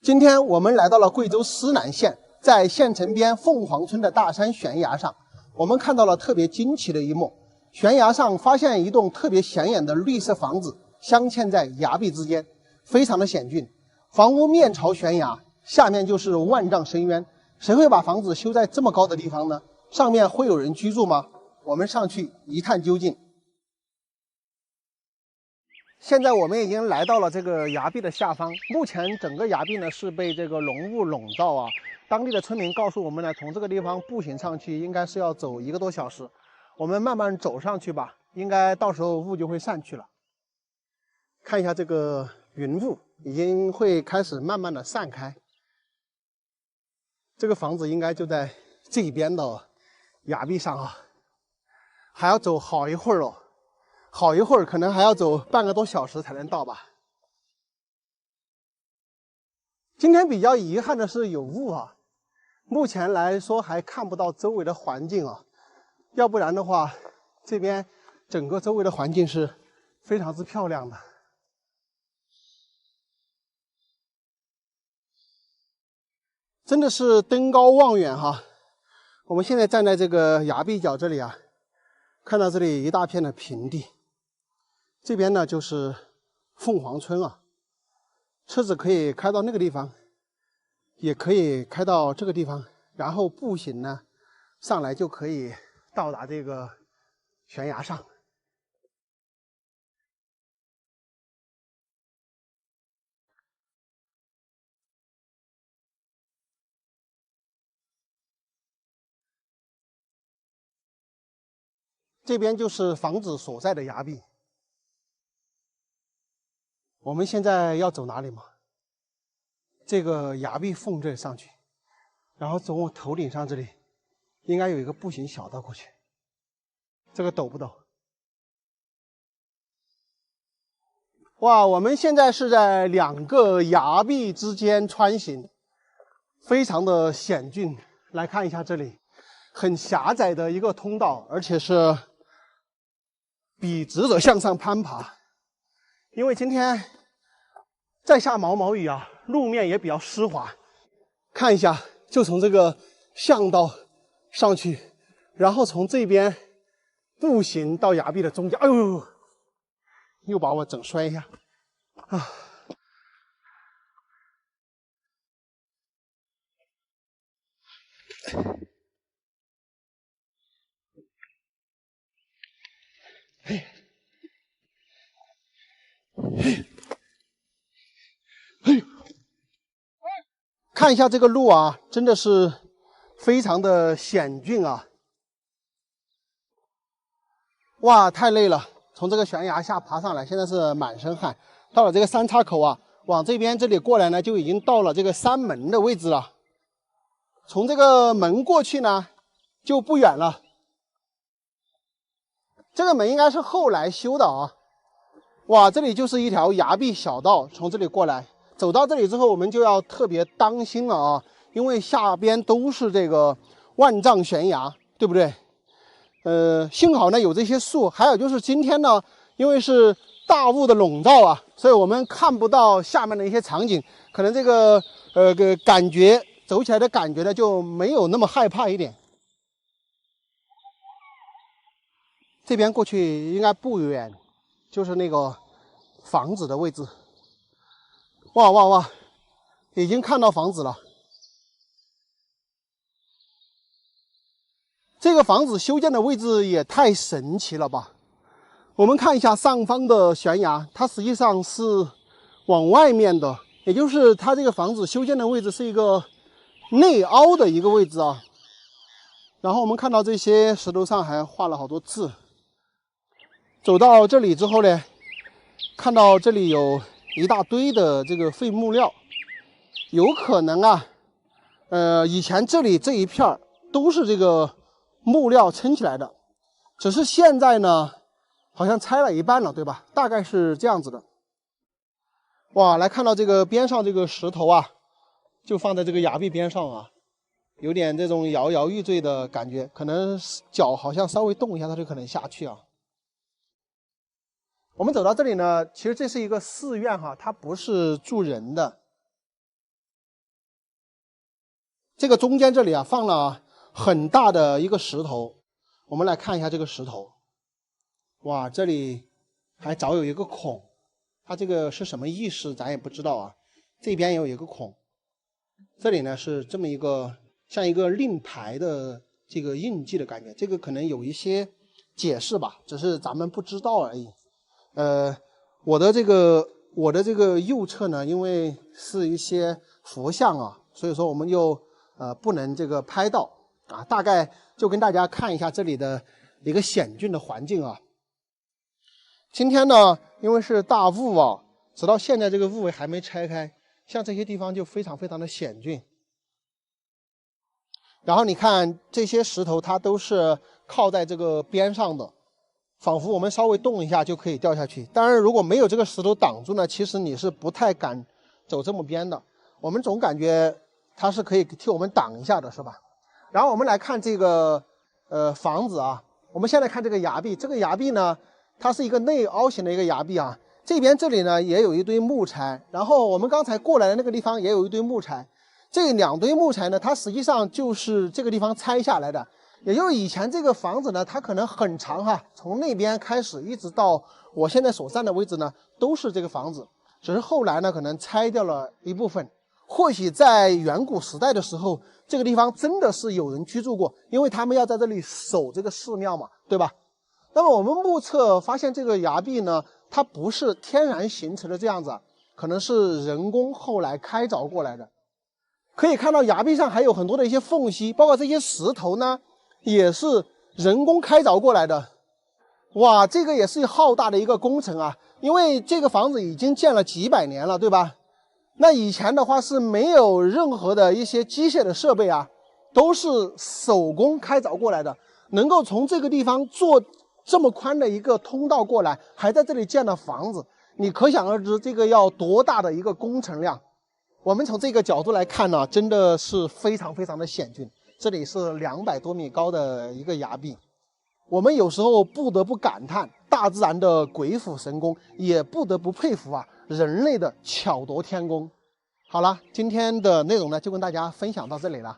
今天我们来到了贵州思南县，在县城边凤凰村的大山悬崖上，我们看到了特别惊奇的一幕：悬崖上发现一栋特别显眼的绿色房子，镶嵌在崖壁之间，非常的险峻。房屋面朝悬崖，下面就是万丈深渊。谁会把房子修在这么高的地方呢？上面会有人居住吗？我们上去一探究竟。现在我们已经来到了这个崖壁的下方，目前整个崖壁呢是被这个浓雾笼罩啊。当地的村民告诉我们呢，从这个地方步行上去应该是要走1个多小时。我们慢慢走上去吧，应该到时候雾就会散去了。看一下这个云雾已经会开始慢慢的散开。这个房子应该就在这边的崖壁上啊，还要走好一会儿哦。好一会儿，可能还要走半个多小时才能到吧。今天比较遗憾的是有雾啊，目前来说还看不到周围的环境啊，要不然的话，这边整个周围的环境是非常之漂亮的。真的是登高望远哈！我们现在站在这个崖壁角这里啊，看到这里一大片的平地，这边呢就是凤凰村啊，车子可以开到那个地方，也可以开到这个地方，然后步行呢上来就可以到达这个悬崖上。这边就是房子所在的崖壁。我们现在要走哪里吗？这个崖壁缝这里上去，然后从我头顶上这里应该有一个步行小道过去。这个陡不陡？哇，我们现在是在2个崖壁之间穿行，非常的险峻。来看一下这里，很狭窄的一个通道，而且是笔直的向上攀爬。因为今天在下毛毛雨啊，路面也比较湿滑。看一下，就从这个巷道上去，然后从这边步行到崖壁的中间。哎呦，又把我整摔一下啊！看一下这个路啊，真的是非常的险峻啊！哇，太累了，从这个悬崖下爬上来，现在是满身汗。到了这个三岔口啊，往这边这里过来呢，就已经到了这个山门的位置了。从这个门过去呢，就不远了。这个门应该是后来修的啊。哇，这里就是一条崖壁小道，从这里过来。走到这里之后，我们就要特别当心了啊，因为下边都是这个万丈悬崖，对不对？幸好呢有这些树，还有就是今天呢，因为是大雾的笼罩啊，所以我们看不到下面的一些场景，可能这个感觉走起来的感觉呢就没有那么害怕一点。这边过去应该不远，就是那个房子的位置。哇哇哇，已经看到房子了。这个房子修建的位置也太神奇了吧！我们看一下上方的悬崖，它实际上是往外面的，也就是它这个房子修建的位置是一个内凹的一个位置啊。然后我们看到这些石头上还画了好多字。走到这里之后呢，看到这里有一大堆的这个废木料，有可能啊，以前这里这一片都是这个木料撑起来的，只是现在呢，好像拆了一半了，对吧？大概是这样子的。哇，来看到这个边上这个石头啊，就放在这个崖壁边上啊，有点这种摇摇欲坠的感觉，可能脚好像稍微动一下，它就可能下去啊。我们走到这里呢，其实这是一个寺院哈，它不是住人的。这个中间这里啊，放了很大的一个石头，我们来看一下这个石头。哇，这里还早有一个孔，它这个是什么意思咱也不知道啊。这边也有一个孔，这里呢是这么一个像一个令牌的这个印记的感觉，这个可能有一些解释吧，只是咱们不知道而已。我的这个右侧呢，因为是一些佛像啊，所以说我们就不能这个拍到啊。大概就跟大家看一下这里的一个险峻的环境啊。今天呢，因为是大雾啊，直到现在这个雾还没拆开，像这些地方就非常非常的险峻。然后你看这些石头，它都是靠在这个边上的。仿佛我们稍微动一下就可以掉下去。当然，如果没有这个石头挡住呢，其实你是不太敢走这么边的。我们总感觉它是可以替我们挡一下的，是吧？然后我们来看这个房子啊，我们先来看这个崖壁。这个崖壁呢，它是一个内凹型的一个崖壁啊。这里呢也有一堆木材，然后我们刚才过来的那个地方也有一堆木材。这2堆木材呢，它实际上就是这个地方拆下来的。也就是以前这个房子呢，它可能很长哈，从那边开始一直到我现在所站的位置呢，都是这个房子。只是后来呢，可能拆掉了一部分。或许在远古时代的时候，这个地方真的是有人居住过，因为他们要在这里守这个寺庙嘛，对吧？那么我们目测发现这个崖壁呢，它不是天然形成的这样子，可能是人工后来开凿过来的。可以看到崖壁上还有很多的一些缝隙，包括这些石头呢，也是人工开凿过来的。哇，这个也是浩大的一个工程啊，因为这个房子已经建了几百年了，对吧？那以前的话是没有任何的一些机械的设备啊，都是手工开凿过来的。能够从这个地方做这么宽的一个通道过来，还在这里建了房子，你可想而知这个要多大的一个工程量。我们从这个角度来看呢，真的是非常非常的险峻。这里是200多米高的一个崖壁，我们有时候不得不感叹大自然的鬼斧神工，也不得不佩服人类的巧夺天工。好了，今天的内容呢就跟大家分享到这里了。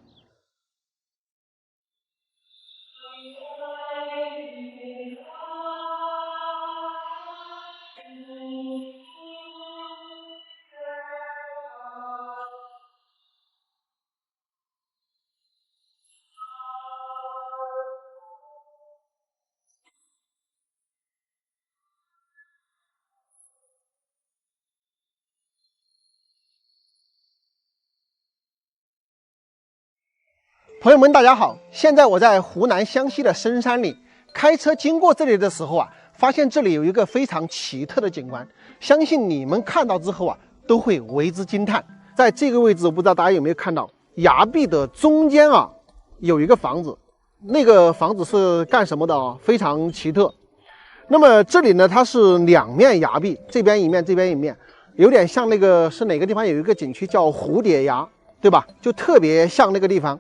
朋友们大家好，现在我在湖南湘西的深山里，开车经过这里的时候发现这里有一个非常奇特的景观，相信你们看到之后都会为之惊叹。在这个位置，我不知道大家有没有看到，崖壁的中间有一个房子，那个房子是干什么的非常奇特。那么这里呢，它是2面崖壁，这边一面，这边一面，有点像那个是哪个地方有一个景区叫蝴蝶崖，对吧？就特别像那个地方。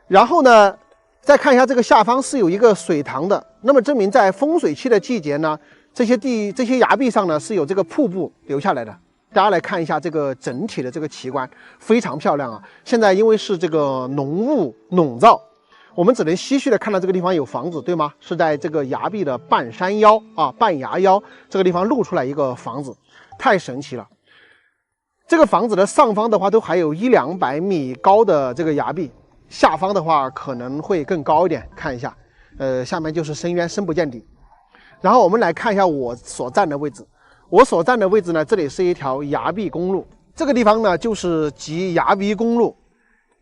然后呢，再看一下这个下方是有一个水塘的，那么证明在丰水期的季节呢，这些崖壁上呢是有这个瀑布流下来的。大家来看一下这个整体的这个奇观，非常漂亮啊！现在因为是这个浓雾笼罩，我们只能唏嘘的看到这个地方有房子，对吗？是在这个崖壁的半山腰半崖腰这个地方露出来一个房子，太神奇了。这个房子的上方的话都还有100-200米高的这个崖壁。下方的话可能会更高一点，看一下，下面就是深渊，深不见底。然后我们来看一下我所站的位置，我所站的位置呢，这里是一条崖壁公路，这个地方呢就是集崖壁公路、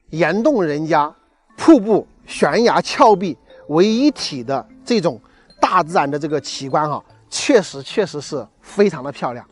岩洞人家、瀑布、悬崖峭壁为一体的这种大自然的这个奇观确实是非常的漂亮。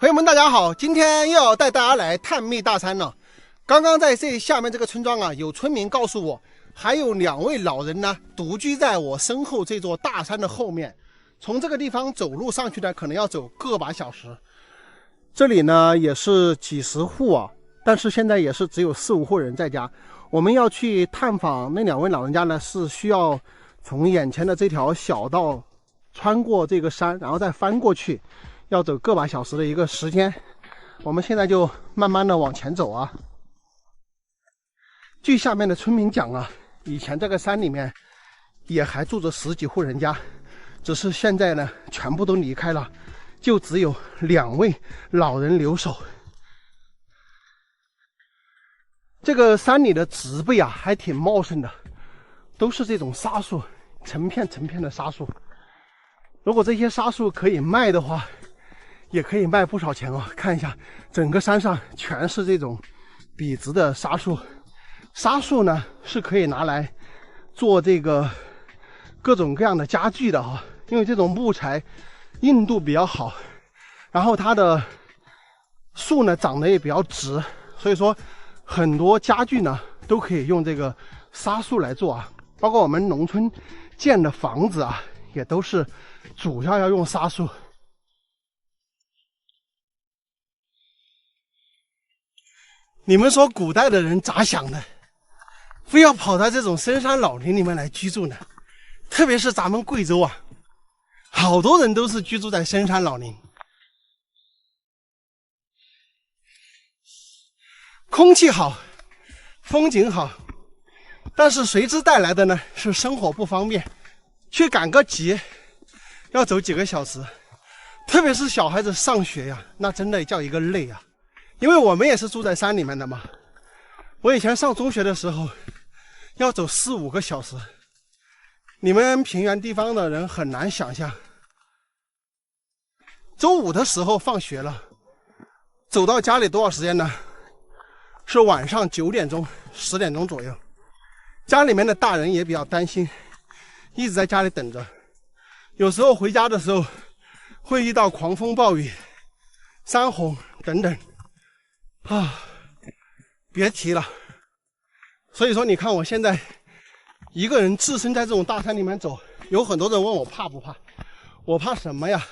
朋友们大家好，今天又要带大家来探秘大山了。刚刚在这下面这个村庄有村民告诉我，还有2位老人呢独居在我身后这座大山的后面，从这个地方走路上去呢可能要走个把小时。这里呢也是几十户但是现在也是只有4-5户人在家。我们要去探访那2位老人家呢，是需要从眼前的这条小道穿过这个山，然后再翻过去，要走个把小时的一个时间。我们现在就慢慢的往前走据下面的村民讲以前这个山里面也还住着10几户人家，只是现在呢，全部都离开了，就只有2位老人留守。这个山里的植被啊，还挺茂盛的，都是这种沙树，成片成片的沙树。如果这些沙树可以卖的话，也可以卖不少钱哦。看一下，整个山上全是这种笔直的沙树。沙树呢，是可以拿来做这个各种各样的家具的哈，因为这种木材硬度比较好，然后它的树呢长得也比较直，所以说很多家具呢都可以用这个沙树来做啊，包括我们农村建的房子啊，也都是主要要用沙树。你们说古代的人咋想的？非要跑到这种深山老林里面来居住呢？特别是咱们贵州啊，好多人都是居住在深山老林，空气好，风景好，但是随之带来的呢是生活不方便，去赶个集要走几个小时，特别是小孩子上学呀，那真的叫一个累啊。因为我们也是住在山里面的嘛，我以前上中学的时候要走4、5个小时，你们平原地方的人很难想象。周5的时候放学了，走到家里多少时间呢？是晚上9点钟、10点钟左右。家里面的大人也比较担心，一直在家里等着。有时候回家的时候会遇到狂风暴雨、山洪等等啊，别提了。所以说你看我现在一个人置身在这种大山里面走，有很多人问我怕不怕，我怕什么呀？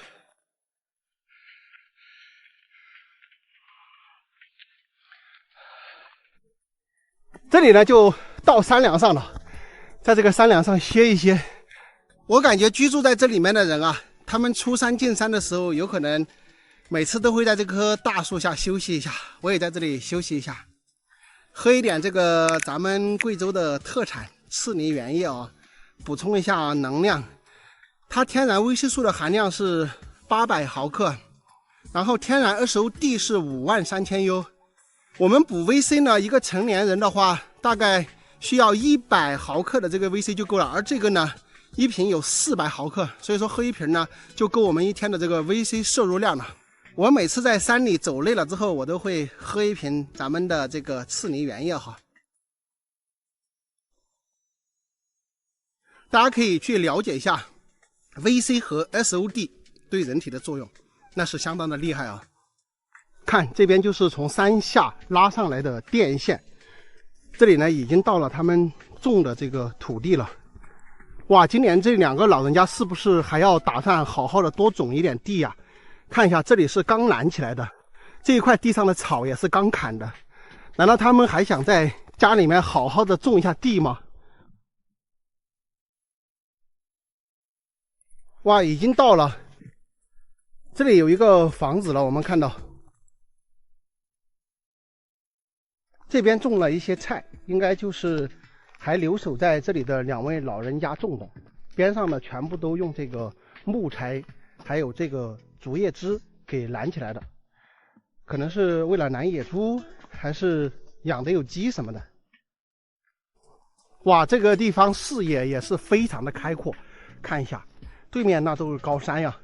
这里呢就到山梁上了，在这个山梁上歇一歇。我感觉居住在这里面的人啊，他们出山进山的时候，有可能每次都会在这棵大树下休息一下。我也在这里休息一下，喝一点这个咱们贵州的特产赤泥原液啊，补充一下能量。它天然维 C 素的含量是800毫克，然后天然SOD 是53000U。我们补 VC 呢，一个成年人的话，大概需要100毫克的这个 VC 就够了，而这个呢，一瓶有400毫克，所以说喝一瓶呢，就够我们一天的这个 VC 摄入量了。我每次在山里走累了之后，我都会喝一瓶咱们的这个赤泥原液哈。大家可以去了解一下 VC 和 SOD 对人体的作用，那是相当的厉害啊。看这边就是从山下拉上来的电线，这里呢已经到了他们种的这个土地了。哇，今年这2个老人家是不是还要打算好好的多种一点地呀？看一下，这里是刚拦起来的，这一块地上的草也是刚砍的，难道他们还想在家里面好好的种一下地吗？哇，已经到了，这里有一个房子了，我们看到这边种了一些菜，应该就是还留守在这里的2位老人家种的，边上呢全部都用这个木材还有这个竹叶枝给拦起来的，可能是为了拦野猪，还是养的有鸡什么的。哇，这个地方视野也是非常的开阔，看一下对面那都是高山呀，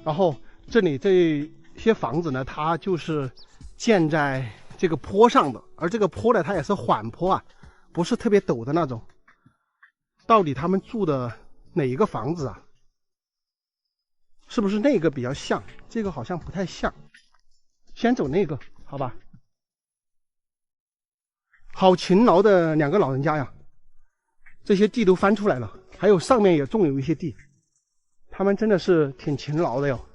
然后这里这些房子呢，它就是建在这个坡上的，而这个坡呢，它也是缓坡啊，不是特别陡的那种。到底他们住的哪一个房子啊？是不是那个比较像？这个好像不太像。先走那个，好吧？好勤劳的2个老人家呀，这些地都翻出来了，还有上面也种有一些地，他们真的是挺勤劳的哟。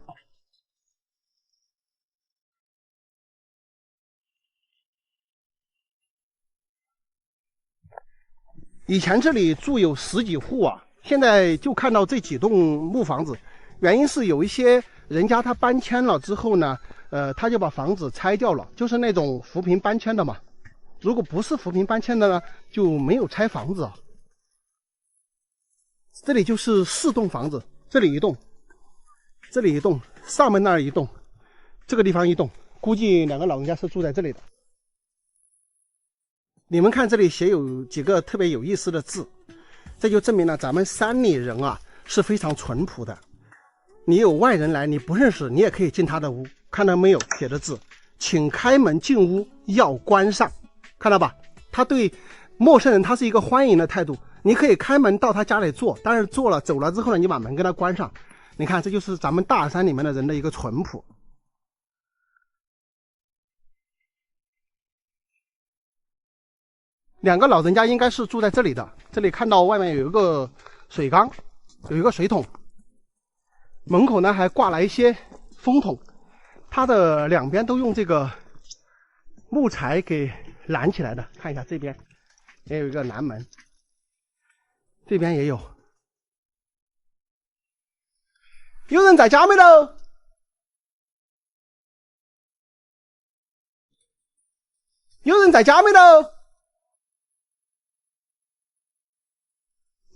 以前这里住有10几户啊，现在就看到这几栋木房子。原因是有一些人家他搬迁了之后呢，他就把房子拆掉了，就是那种扶贫搬迁的嘛。如果不是扶贫搬迁的呢，就没有拆房子啊。这里就是4栋房子，这里一栋，这里一栋，上面那儿一栋，这个地方一栋，估计两个老人家是住在这里的。你们看这里写有几个特别有意思的字，这就证明了咱们山里人啊是非常淳朴的。你有外人来，你不认识，你也可以进他的屋。看到没有写的字，请开门进屋，要关上，看到吧？他对陌生人他是一个欢迎的态度，你可以开门到他家里坐，但是坐了走了之后呢，你把门给他关上。你看，这就是咱们大山里面的人的一个淳朴。两个老人家应该是住在这里的，这里看到外面有一个水缸，有一个水桶，门口呢还挂了一些风筒，它的两边都用这个木材给拦起来的。看一下这边也有一个南门，这边也有。有人在家没有？有人在家没有？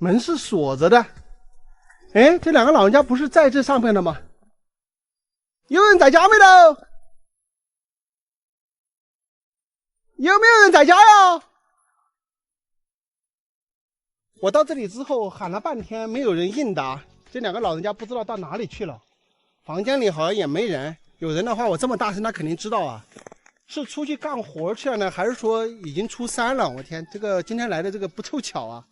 门是锁着的。哎，这两个老人家不是在这上面的吗？有人在家没有？有没有人在家呀？我到这里之后喊了半天，没有人应答。这两个老人家不知道到哪里去了，房间里好像也没人。有人的话，我这么大声，他肯定知道啊。是出去干活去了呢，还是说已经出山了？我天，这个今天来的这个不凑巧啊！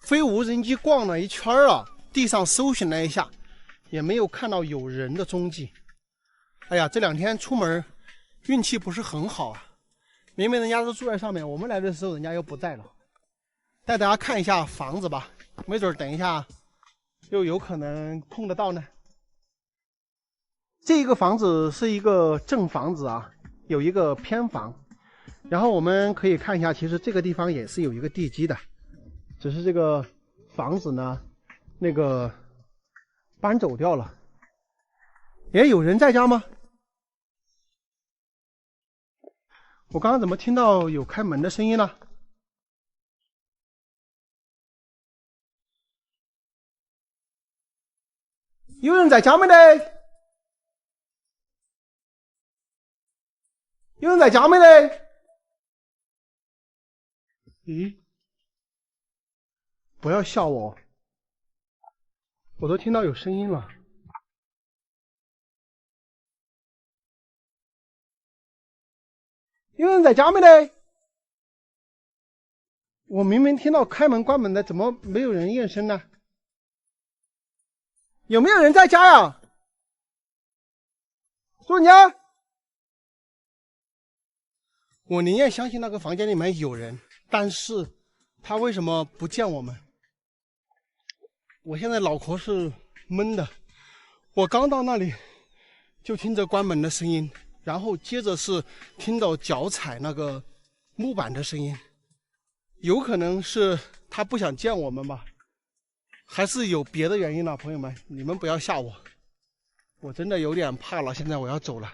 飞无人机逛了一圈了，地上搜寻了一下，也没有看到有人的踪迹。哎呀，这两天出门运气不是很好啊！明明人家都住在上面，我们来的时候人家又不在了。带大家看一下房子吧，没准等一下又有可能碰得到呢。这个房子是一个正房子啊，有一个偏房。然后我们可以看一下，其实这个地方也是有一个地基的，只是这个房子呢，那个搬走掉了。哎，有人在家吗？我刚刚怎么听到有开门的声音呢？有人在家没得？有人在家没得？咦，不要笑我，我都听到有声音了。有人在家没得？我明明听到开门关门的，怎么没有人应声呢？有没有人在家呀？主人家，我宁愿相信那个房间里面有人，但是他为什么不见我们？我现在脑壳是闷的。我刚到那里就听着关门的声音，然后接着是听到脚踩那个木板的声音，有可能是他不想见我们吧，还是有别的原因呢？朋友们，你们不要吓我，我真的有点怕了。现在我要走了。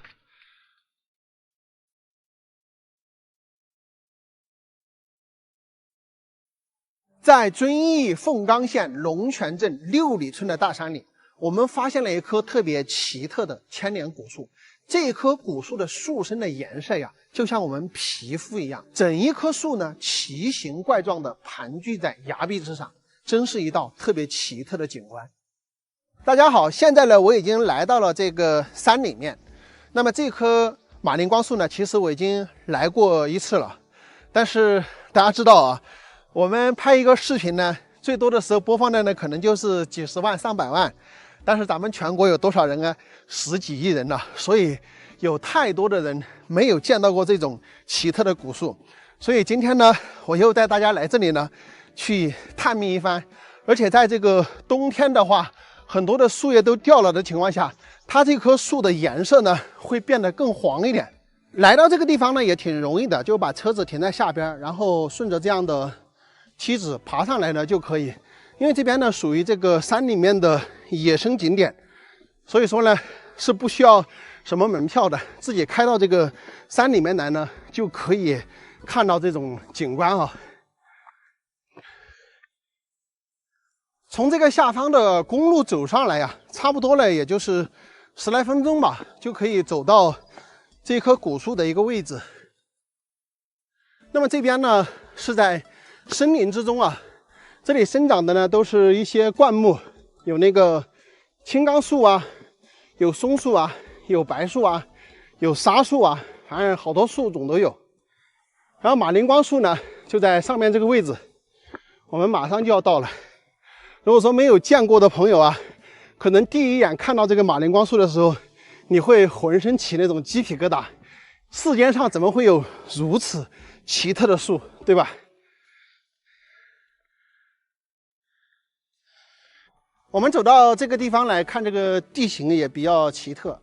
在遵义凤冈县龙泉镇6里村的大山里，我们发现了一棵特别奇特的千年古树。这棵古树的树身的颜色呀，就像我们皮肤一样，整一棵树呢奇形怪状的盘踞在崖壁之上，真是一道特别奇特的景观。大家好，现在呢我已经来到了这个山里面。那么这棵马铃光树呢，其实我已经来过一次了，但是大家知道啊，我们拍一个视频呢，最多的时候播放的呢可能就是几十万、上百万。但是咱们全国有多少人啊？10几亿人了，所以有太多的人没有见到过这种奇特的古树。所以今天呢，我又带大家来这里呢，去探秘一番。而且在这个冬天的话，很多的树叶都掉了的情况下，它这棵树的颜色呢会变得更黄一点。来到这个地方呢也挺容易的，就把车子停在下边，然后顺着这样的梯子爬上来呢就可以。因为这边呢属于这个山里面的野生景点，所以说呢是不需要什么门票的，自己开到这个山里面来呢就可以看到这种景观啊。从这个下方的公路走上来呀，差不多呢，也就是10来分钟吧，就可以走到这棵古树的一个位置。那么这边呢是在森林之中啊，这里生长的呢都是一些灌木，有那个青冈树啊，有松树啊，有白树啊，有沙树啊，反正好多树种都有。然后马铃光树呢就在上面这个位置，我们马上就要到了。如果说没有见过的朋友啊，可能第一眼看到这个马铃光树的时候，你会浑身起那种鸡皮疙瘩。世间上怎么会有如此奇特的树，对吧？我们走到这个地方来看，这个地形也比较奇特。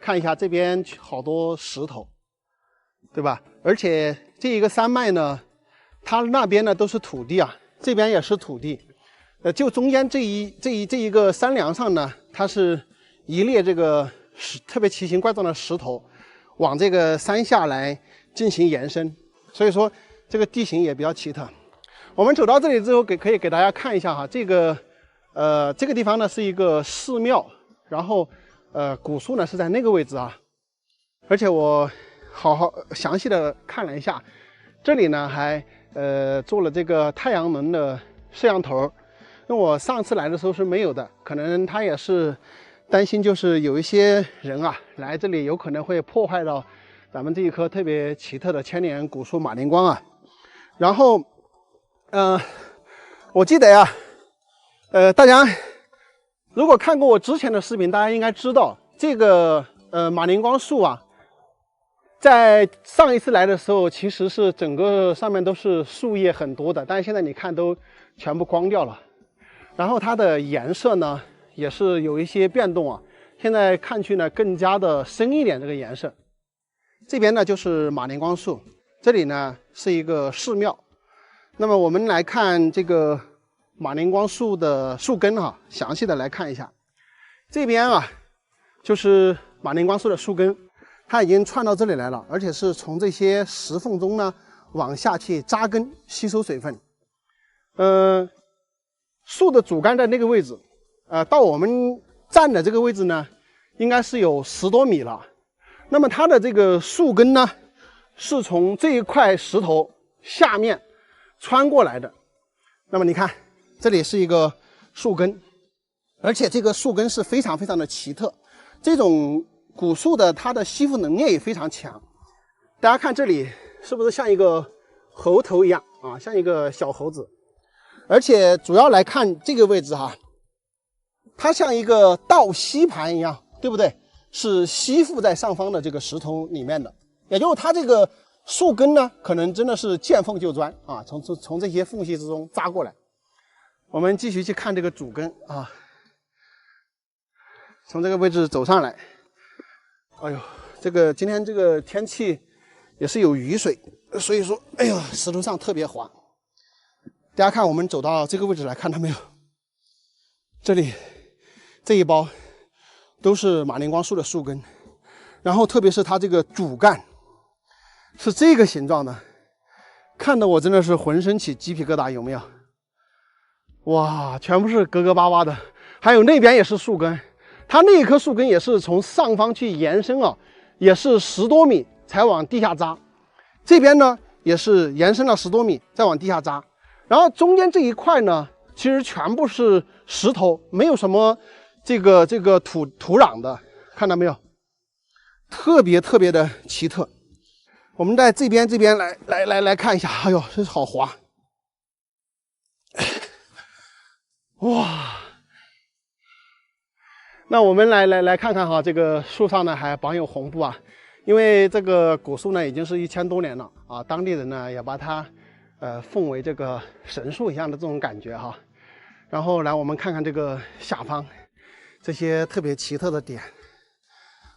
看一下这边好多石头，对吧？而且这一个山脉呢，它那边呢都是土地啊，这边也是土地。就中间这一个山梁上呢，它是一列这个特别奇形怪状的石头，往这个山下来进行延伸，所以说这个地形也比较奇特。我们走到这里之后，可以给大家看一下哈，这个地方呢是一个寺庙，然后古树呢是在那个位置啊，而且我好详细的看了一下，这里呢还做了这个太阳能的摄像头。因为我上次来的时候是没有的，可能他也是担心，就是有一些人啊来这里有可能会破坏到咱们这一棵特别奇特的千年古树马铃光啊。然后，我记得呀，大家如果看过我之前的视频，大家应该知道这个马铃光树啊，在上一次来的时候其实是整个上面都是树叶很多的，但是现在你看都全部光掉了。然后它的颜色呢也是有一些变动啊，现在看去呢更加的深一点这个颜色。这边呢就是马铃光树，这里呢是一个寺庙。那么我们来看这个马铃光树的树根哈，详细的来看一下。这边啊就是马铃光树的树根，它已经串到这里来了，而且是从这些石缝中呢往下去扎根吸收水分。树的主干在那个位置，到我们站的这个位置呢，应该是有10多米了。那么它的这个树根呢，是从这一块石头下面穿过来的。那么你看，这里是一个树根，而且这个树根是非常非常的奇特。这种古树的它的吸附能力也非常强。大家看这里是不是像一个猴头一样啊，像一个小猴子？而且主要来看这个位置哈，它像一个倒吸盘一样，对不对？是吸附在上方的这个石头里面的，也就是它这个树根呢，可能真的是见缝就钻啊，从这些缝隙之中扎过来。我们继续去看这个主根啊，从这个位置走上来。哎呦，这个今天这个天气也是有雨水，所以说，哎呦，石头上特别滑。大家看，我们走到这个位置来看到没有？这里这一包都是马铃光树的树根，然后特别是它这个主干是这个形状的，看得我真的是浑身起鸡皮疙瘩，有没有？哇，全部是格巴巴的，还有那边也是树根，它那一棵树根也是从上方去延伸啊，也是10多米才往地下扎，这边呢也是延伸了10多米再往地下扎。然后中间这一块呢，其实全部是石头，没有什么这个土壤的，看到没有？特别特别的奇特。我们在这边来看一下，哎呦，真是好滑！哇！那我们来看看哈，这个树上呢还绑有红布啊，因为这个古树呢已经是1000多年了啊，当地人呢也把它奉为这个神树一样的这种感觉哈。然后来我们看看这个下方这些特别奇特的点，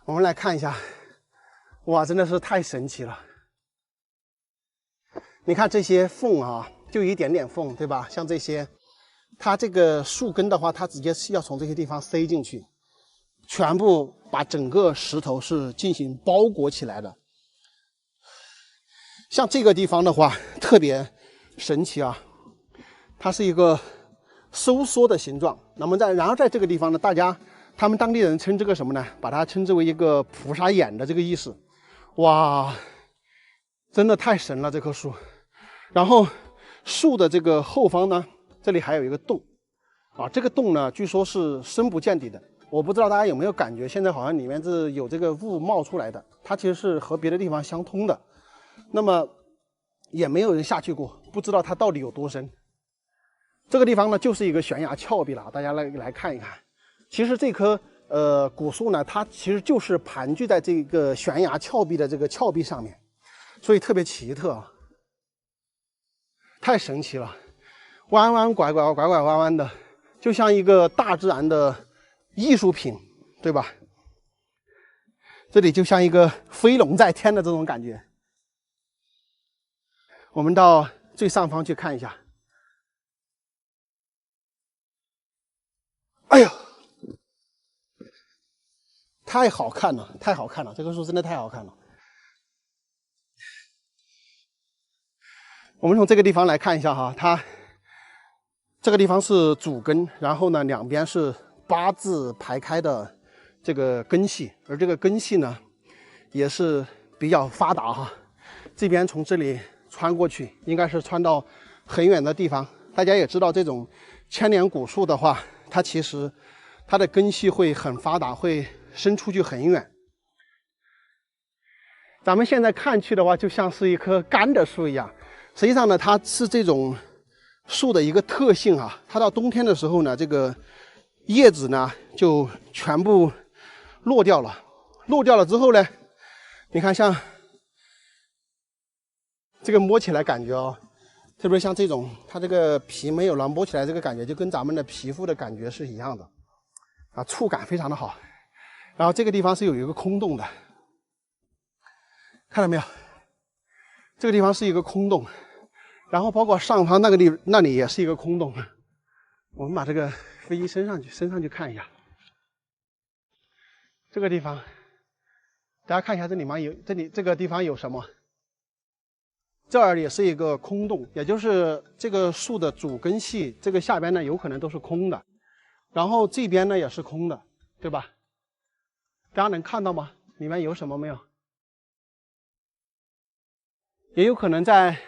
我们来看一下，哇，真的是太神奇了！你看这些缝啊，就一点点缝，对吧？像这些，它这个树根的话，它直接是要从这些地方塞进去，全部把整个石头是进行包裹起来的。像这个地方的话，特别神奇啊，它是一个收缩的形状。那么然后在这个地方呢，他们当地人称这个什么呢？把它称之为一个菩萨眼的这个意思。哇，真的太神了这棵树。然后树的这个后方呢，这里还有一个洞啊，这个洞呢据说是深不见底的。我不知道大家有没有感觉，现在好像里面是有这个雾冒出来的，它其实是和别的地方相通的。那么也没有人下去过，不知道它到底有多深。这个地方呢就是一个悬崖峭壁了，大家来看一看。其实这棵古树呢，它其实就是盘踞在这个悬崖峭壁的这个峭壁上面，所以特别奇特啊，太神奇了，弯弯拐拐弯弯的，就像一个大自然的艺术品，对吧？这里就像一个飞龙在天的这种感觉。我们到最上方去看一下。哎呦，太好看了，太好看了！这棵树真的太好看了。我们从这个地方来看一下哈，它这个地方是主根，然后呢，两边是8字排开的这个根系，而这个根系呢，也是比较发达哈。这边从这里穿过去，应该是穿到很远的地方。大家也知道，这种千年古树的话，它其实它的根系会很发达，会伸出去很远。咱们现在看去的话，就像是一棵干的树一样。实际上呢，它是这种树的一个特性啊。它到冬天的时候呢，这个叶子呢就全部落掉了。落掉了之后呢，你看像这个摸起来感觉哦，特别像这种，它这个皮没有了，摸起来这个感觉就跟咱们的皮肤的感觉是一样的啊，触感非常的好。然后这个地方是有一个空洞的，看到没有？这个地方是一个空洞，然后包括上方那里也是一个空洞。我们把这个飞机升上去看一下，这个地方，大家看一下这里面这个地方有什么？这儿也是一个空洞，也就是这个树的主根系，这个下边呢有可能都是空的，然后这边呢也是空的，对吧？大家能看到吗？里面有什么没有？也有可能在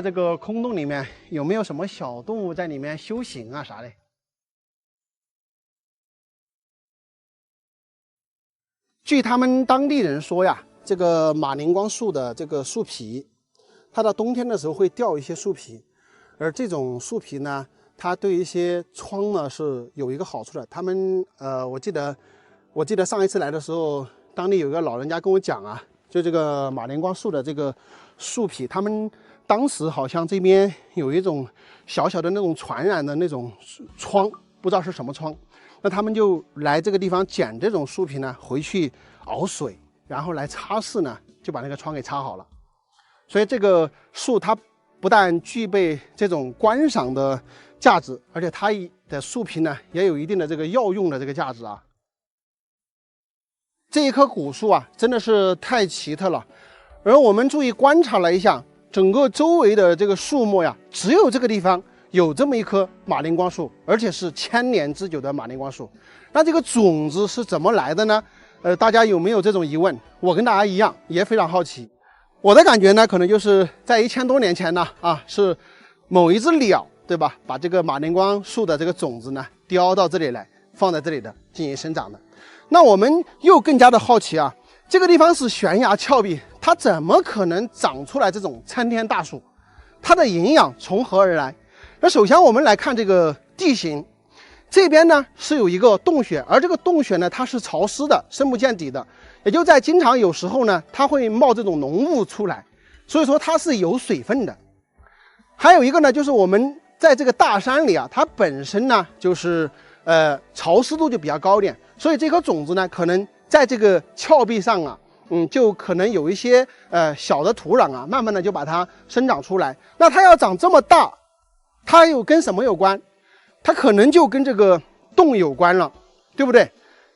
这个空洞里面有没有什么小动物在里面修行啊啥的？据他们当地人说呀，这个马铃光树的这个树皮，它到冬天的时候会掉一些树皮，而这种树皮呢，它对一些疮呢是有一个好处的。他们我记得上一次来的时候，当地有一个老人家跟我讲啊，就这个马铃光树的这个树皮，他们当时好像这边有一种小小的那种传染的那种疮，不知道是什么疮。那他们就来这个地方捡这种树皮呢，回去熬水，然后来擦拭呢，就把那个疮给擦好了。所以这个树它不但具备这种观赏的价值，而且它的树皮呢也有一定的这个药用的这个价值啊。这一棵古树啊，真的是太奇特了。而我们注意观察了一下整个周围的这个树木呀，只有这个地方有这么一棵马铃光树，而且是1000年之久的马铃光树。那这个种子是怎么来的呢？大家有没有这种疑问？我跟大家一样，也非常好奇。我的感觉呢，可能就是在1000多年前呢，是某一只鸟，对吧？把这个马铃光树的这个种子呢，叼到这里来，放在这里的进行生长的。那我们又更加的好奇啊，这个地方是悬崖峭壁，它怎么可能长出来这种参天大树？它的营养从何而来？那首先我们来看这个地形，这边呢是有一个洞穴，而这个洞穴呢它是潮湿的，深不见底的，也就在经常有时候呢它会冒这种浓雾出来，所以说它是有水分的。还有一个呢，就是我们在这个大山里啊，它本身呢就是潮湿度就比较高一点，所以这颗种子呢可能在这个峭壁上啊，就可能有一些小的土壤啊，慢慢的就把它生长出来。那它要长这么大，它又跟什么有关？它可能就跟这个洞有关了，对不对？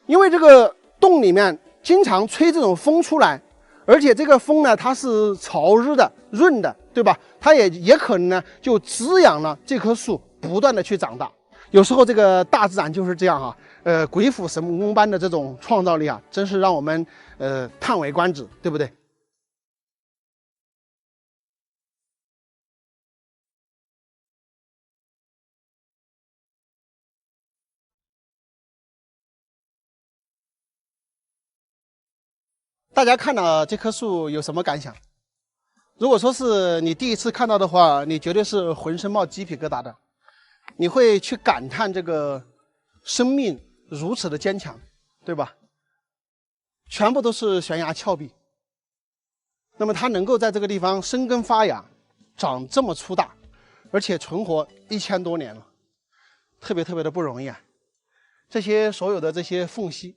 因为这个洞里面经常吹这种风出来，而且这个风呢，它是潮湿的、润的，对吧？它也可能呢就滋养了这棵树，不断的去长大。有时候这个大自然就是这样哈，鬼斧神工般的这种创造力啊，真是让我们叹为观止，对不对？大家看到这棵树有什么感想？如果说是你第一次看到的话，你绝对是浑身冒鸡皮疙瘩的，你会去感叹这个生命如此的坚强，对吧？全部都是悬崖峭壁，那么它能够在这个地方生根发芽，长这么粗大，而且存活1000多年了，特别的不容易啊！这些所有的这些缝隙，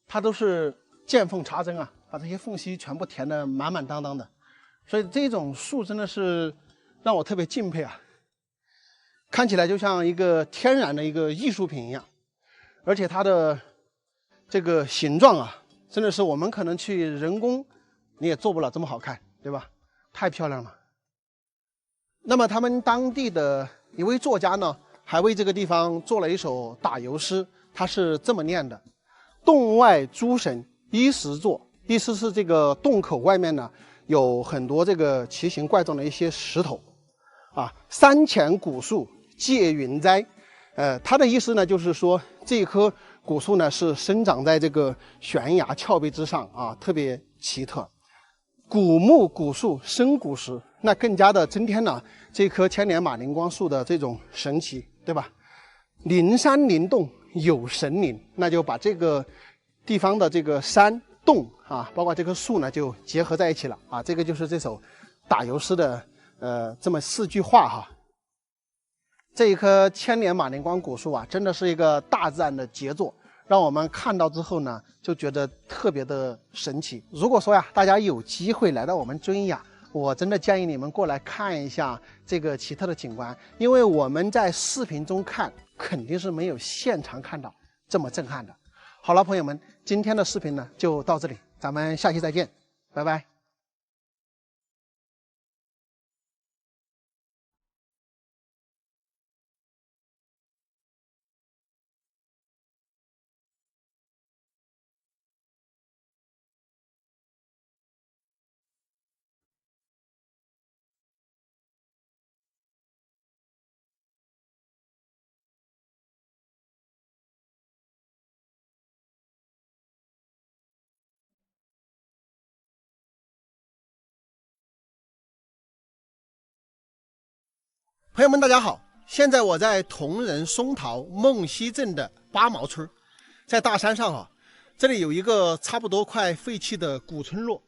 它都是见缝插针啊，把这些缝隙全部填得满满当当的。所以这种树真的是让我特别敬佩啊，看起来就像一个天然的一个艺术品一样，而且它的这个形状啊，真的是我们可能去人工你也做不了这么好看，对吧？太漂亮了。那么他们当地的一位作家呢，还为这个地方做了一首打油诗，他是这么念的：洞外诸神依石坐，意思是这个洞口外面呢有很多这个奇形怪状的一些石头啊，山前古树借云栽。它的意思呢就是说这棵古树呢是生长在这个悬崖峭壁之上啊，特别奇特。古木古树生古石，那更加的增添了这棵千年马铃光树的这种神奇，对吧？灵山灵洞有神灵，那就把这个地方的这个山洞啊，包括这棵树呢，就结合在一起了啊。这个就是这首打油诗的这么4句话哈。这一棵千年马铃光古树啊，真的是一个大自然的杰作，让我们看到之后呢，就觉得特别的神奇。如果说呀，大家有机会来到我们遵义啊，我真的建议你们过来看一下这个奇特的景观，因为我们在视频中看，肯定是没有现场看到这么震撼的。好了，朋友们，今天的视频呢就到这里，咱们下期再见，拜拜。朋友们，大家好！现在我在铜仁松桃孟溪镇的八毛村，在大山上啊，这里有一个差不多快废弃的古村落。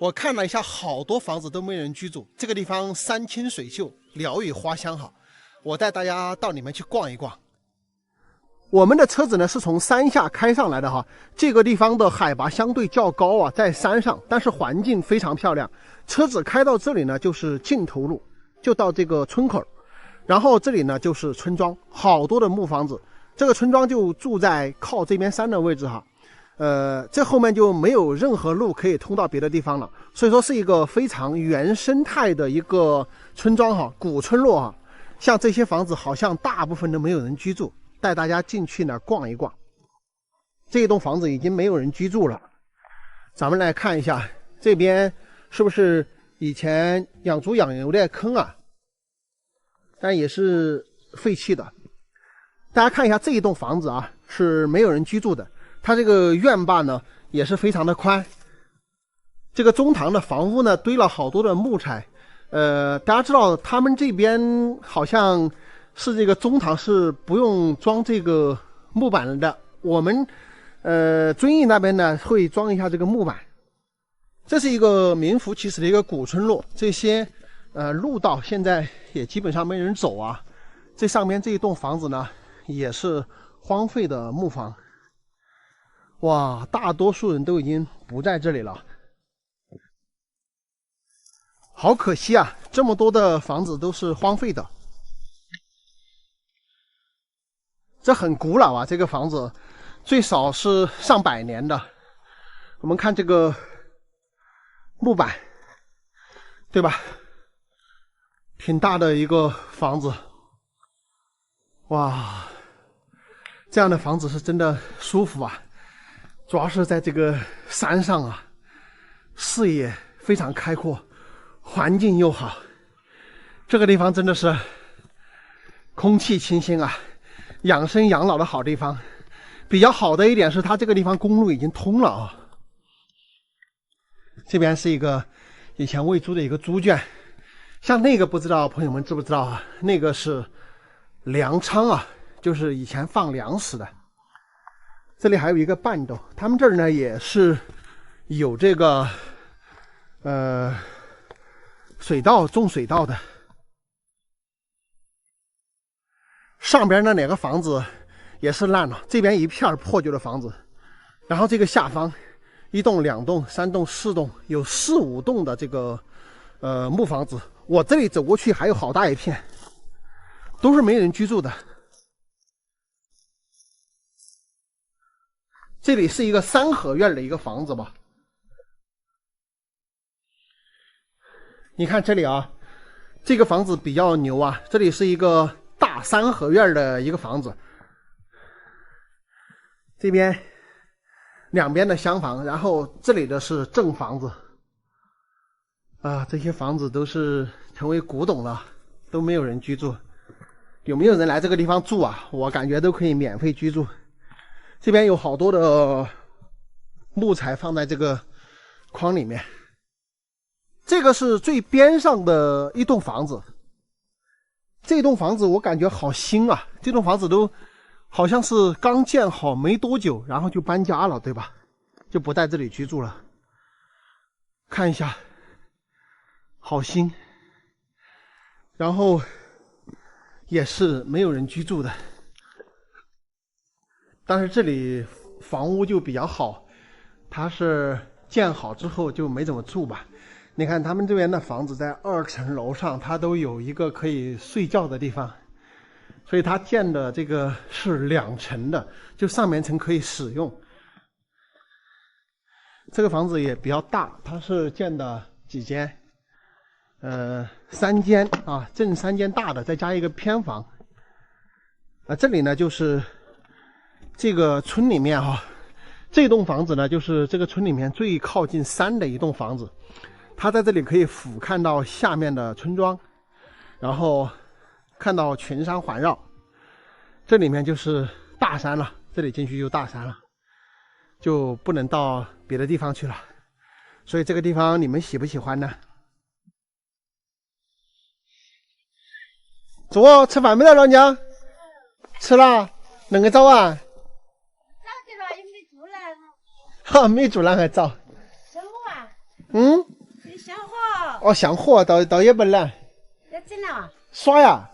我看了一下，好多房子都没人居住。这个地方山清水秀，鸟语花香哈。我带大家到里面去逛一逛。我们的车子呢是从山下开上来的哈，这个地方的海拔相对较高啊，在山上，但是环境非常漂亮。车子开到这里呢，就是尽头路。就到这个村口，然后这里呢就是村庄，好多的木房子。这个村庄就住在靠这边山的位置哈，这后面就没有任何路可以通到别的地方了，所以说是一个非常原生态的一个村庄哈，古村落哈。像这些房子好像大部分都没有人居住，带大家进去呢逛一逛。这一栋房子已经没有人居住了，咱们来看一下这边是不是以前养猪养牛的坑啊，但也是废弃的。大家看一下这一栋房子啊，是没有人居住的。它这个院坝呢也是非常的宽。这个中堂的房屋呢堆了好多的木材。大家知道他们这边好像是这个中堂是不用装这个木板的。我们遵义那边呢会装一下这个木板。这是一个名副其实的一个古村落，这些路道现在也基本上没人走啊。这上面这一栋房子呢，也是荒废的木房。哇，大多数人都已经不在这里了，好可惜啊！这么多的房子都是荒废的，这很古老啊，这个房子最少是上百年的。我们看这个木板，对吧？挺大的一个房子，哇，这样的房子是真的舒服啊！主要是在这个山上啊，视野非常开阔，环境又好。这个地方真的是空气清新啊，养生养老的好地方。比较好的一点是，它这个地方公路已经通了啊。这边是一个以前喂猪的一个猪圈，像那个不知道朋友们知不知道啊？那个是粮仓啊，就是以前放粮食的。这里还有一个半斗，他们这儿呢也是有这个水稻种水稻的。上边那两个房子也是烂了，这边一片破旧的房子，然后这个下方1栋、2栋、3栋、4栋，有4、5栋的这个木房子。我这里走过去还有好大一片，都是没人居住的。这里是一个3合院的一个房子吧。你看这里啊，这个房子比较牛啊，这里是一个大3合院的一个房子。这边两边的厢房，然后这里的是正房子。啊，这些房子都是成为古董了，都没有人居住。有没有人来这个地方住啊？我感觉都可以免费居住。这边有好多的木材放在这个筐里面。这个是最边上的一栋房子。这栋房子我感觉好新啊，这栋房子都好像是刚建好没多久，然后就搬家了，对吧？就不在这里居住了。看一下，好新，然后也是没有人居住的。但是这里房屋就比较好，它是建好之后就没怎么住吧。你看他们这边的房子在2层楼上，它都有一个可以睡觉的地方，所以它建的这个是2层的，就上面层可以使用。这个房子也比较大，它是建的几间？3间啊，正3间大的，再加一个偏房。这里呢就是这个村里面啊，这栋房子呢就是这个村里面最靠近山的一栋房子。它在这里可以俯瞰到下面的村庄，然后看到群山环绕。这里面就是大山了，这里进去就大山了，就不能到别的地方去了。所以这个地方你们喜不喜欢呢？走，吃饭没了，老娘？吃了，恁个早啊？早起了也没做呢。哈，没做啷个早？生火啊？嗯。你香火？哦，香火倒也不难。要整了？耍呀？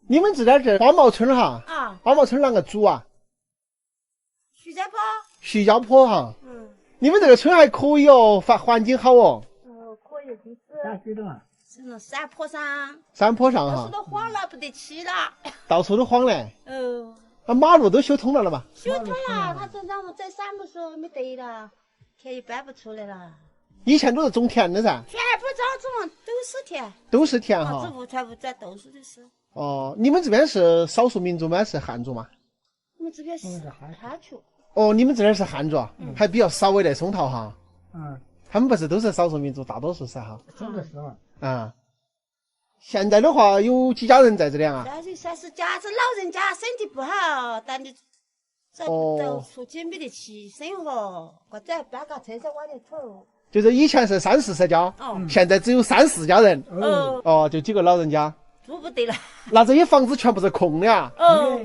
你们住在这花毛村哈？啊。花毛村啷个住啊？徐家坡。徐家坡哈。嗯。你们这个村还可以哦，环境好哦。可以，就是。哪去的嘛？是那山坡上。山坡上哈。到处都荒了，不得去了。到处都荒嘞。马路都修通了嘛？修通了，他这让我在山的时候没得了，田也搬不出来了。以前都是种田的噻。全部早种，都是田。都是田哈。这屋全部在都是的是。哦，你们这边是少数民族吗？是汉族吗？我们这边是汉族。哦，你们这边是汉族，还比较少为在松桃哈。他们不是都是少数民族，大多数是哈。真的是嘛。现在的话有几家人在这里啊？现在30家，这老人家身体不好，但你找不到出去没得去生活，或者搬个车子往里走。就是以前是30、40家，现在只有3、4家人。就几个老人家。住不得了。那这些房子全部是空的啊？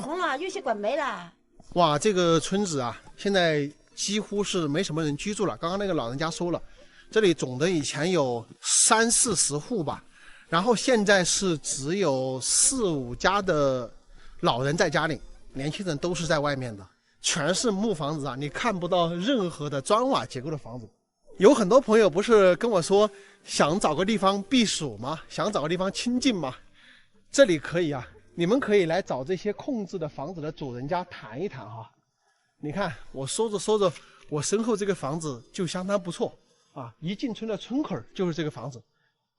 空了，有些关没了。哇，这个村子啊，现在几乎是没什么人居住了。刚刚那个老人家说了，这里总的以前有30、40户吧，然后现在是只有4、5家的老人在家里，年轻人都是在外面的，全是木房子啊，你看不到任何的砖瓦结构的房子。有很多朋友不是跟我说想找个地方避暑吗？想找个地方清静吗？这里可以啊，你们可以来找这些空置的房子的主人家谈一谈哈。你看我说着说着，我身后这个房子就相当不错啊，一进村的村口就是这个房子，